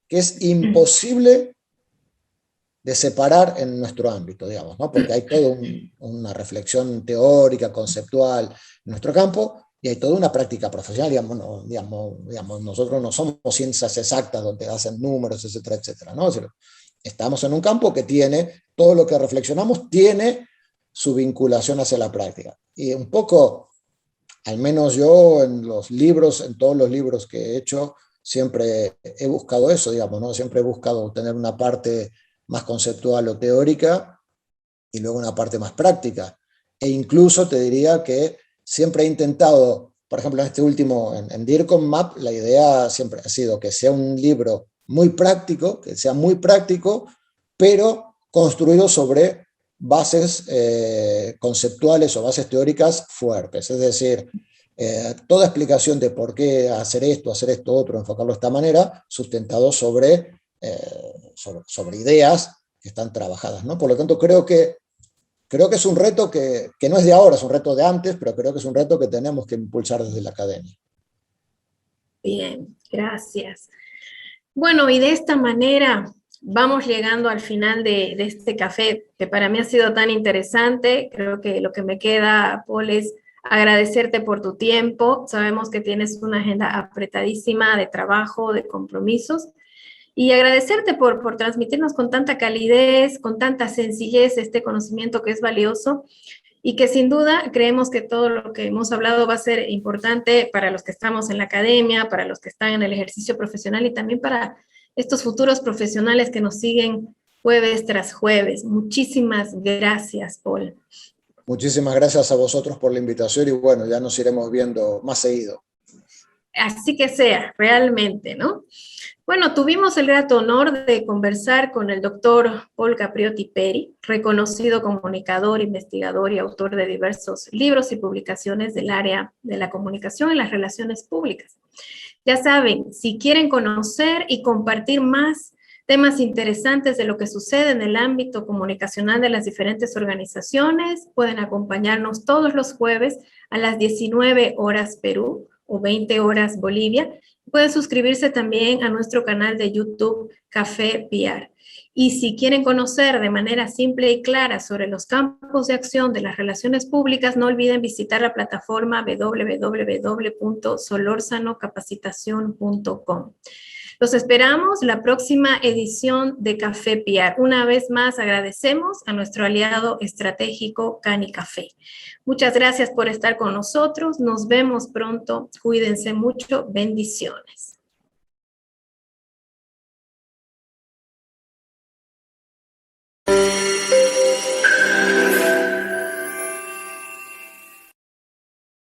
B: que es imposible de separar en nuestro ámbito, digamos, ¿no? Porque hay toda una reflexión teórica, conceptual en nuestro campo, y hay toda una práctica profesional, digamos, nosotros no somos ciencias exactas donde hacen números, etcétera, etcétera, ¿no? O sea, estamos en un campo que tiene, todo lo que reflexionamos tiene su vinculación hacia la práctica. Y un poco, al menos yo en los libros, en todos los libros que he hecho, siempre he buscado eso, digamos, ¿no? Siempre he buscado tener una parte más conceptual o teórica y luego una parte más práctica. E incluso te diría que siempre he intentado, por ejemplo, en este último, en DIRCOM Map, la idea siempre ha sido que sea un libro muy práctico, pero construido sobre bases conceptuales o bases teóricas fuertes. Es decir, toda explicación de por qué hacer esto otro, enfocarlo de esta manera, sustentado sobre ideas que están trabajadas, ¿no? Por lo tanto, creo que es un reto que no es de ahora, es un reto de antes, pero creo que es un reto que tenemos que impulsar desde la academia.
A: Bien, gracias. Bueno, y de esta manera vamos llegando al final de este café, que para mí ha sido tan interesante. Creo que lo que me queda, Paul, es agradecerte por tu tiempo. Sabemos que tienes una agenda apretadísima de trabajo, de compromisos, y agradecerte por transmitirnos con tanta calidez, con tanta sencillez este conocimiento que es valioso y que sin duda creemos que todo lo que hemos hablado va a ser importante para los que estamos en la academia, para los que están en el ejercicio profesional y también para estos futuros profesionales que nos siguen jueves tras jueves. Muchísimas gracias, Paul.
B: Muchísimas gracias a vosotros por la invitación y bueno, ya nos iremos viendo más seguido.
A: Así que sea, realmente, ¿no? Bueno, tuvimos el grato honor de conversar con el doctor Paul Capriotti Peri, reconocido comunicador, investigador y autor de diversos libros y publicaciones del área de la comunicación y las relaciones públicas. Ya saben, si quieren conocer y compartir más temas interesantes de lo que sucede en el ámbito comunicacional de las diferentes organizaciones, pueden acompañarnos todos los jueves a las 19 horas Perú o 20 horas Bolivia Pueden suscribirse también a nuestro canal de YouTube Café PR. Y si quieren conocer de manera simple y clara sobre los campos de acción de las relaciones públicas, no olviden visitar la plataforma www.solorsanocapacitacion.com. Los esperamos la próxima edición de Café PR. Una vez más agradecemos a nuestro aliado estratégico Cani Café. Muchas gracias por estar con nosotros. Nos vemos pronto. Cuídense mucho. Bendiciones.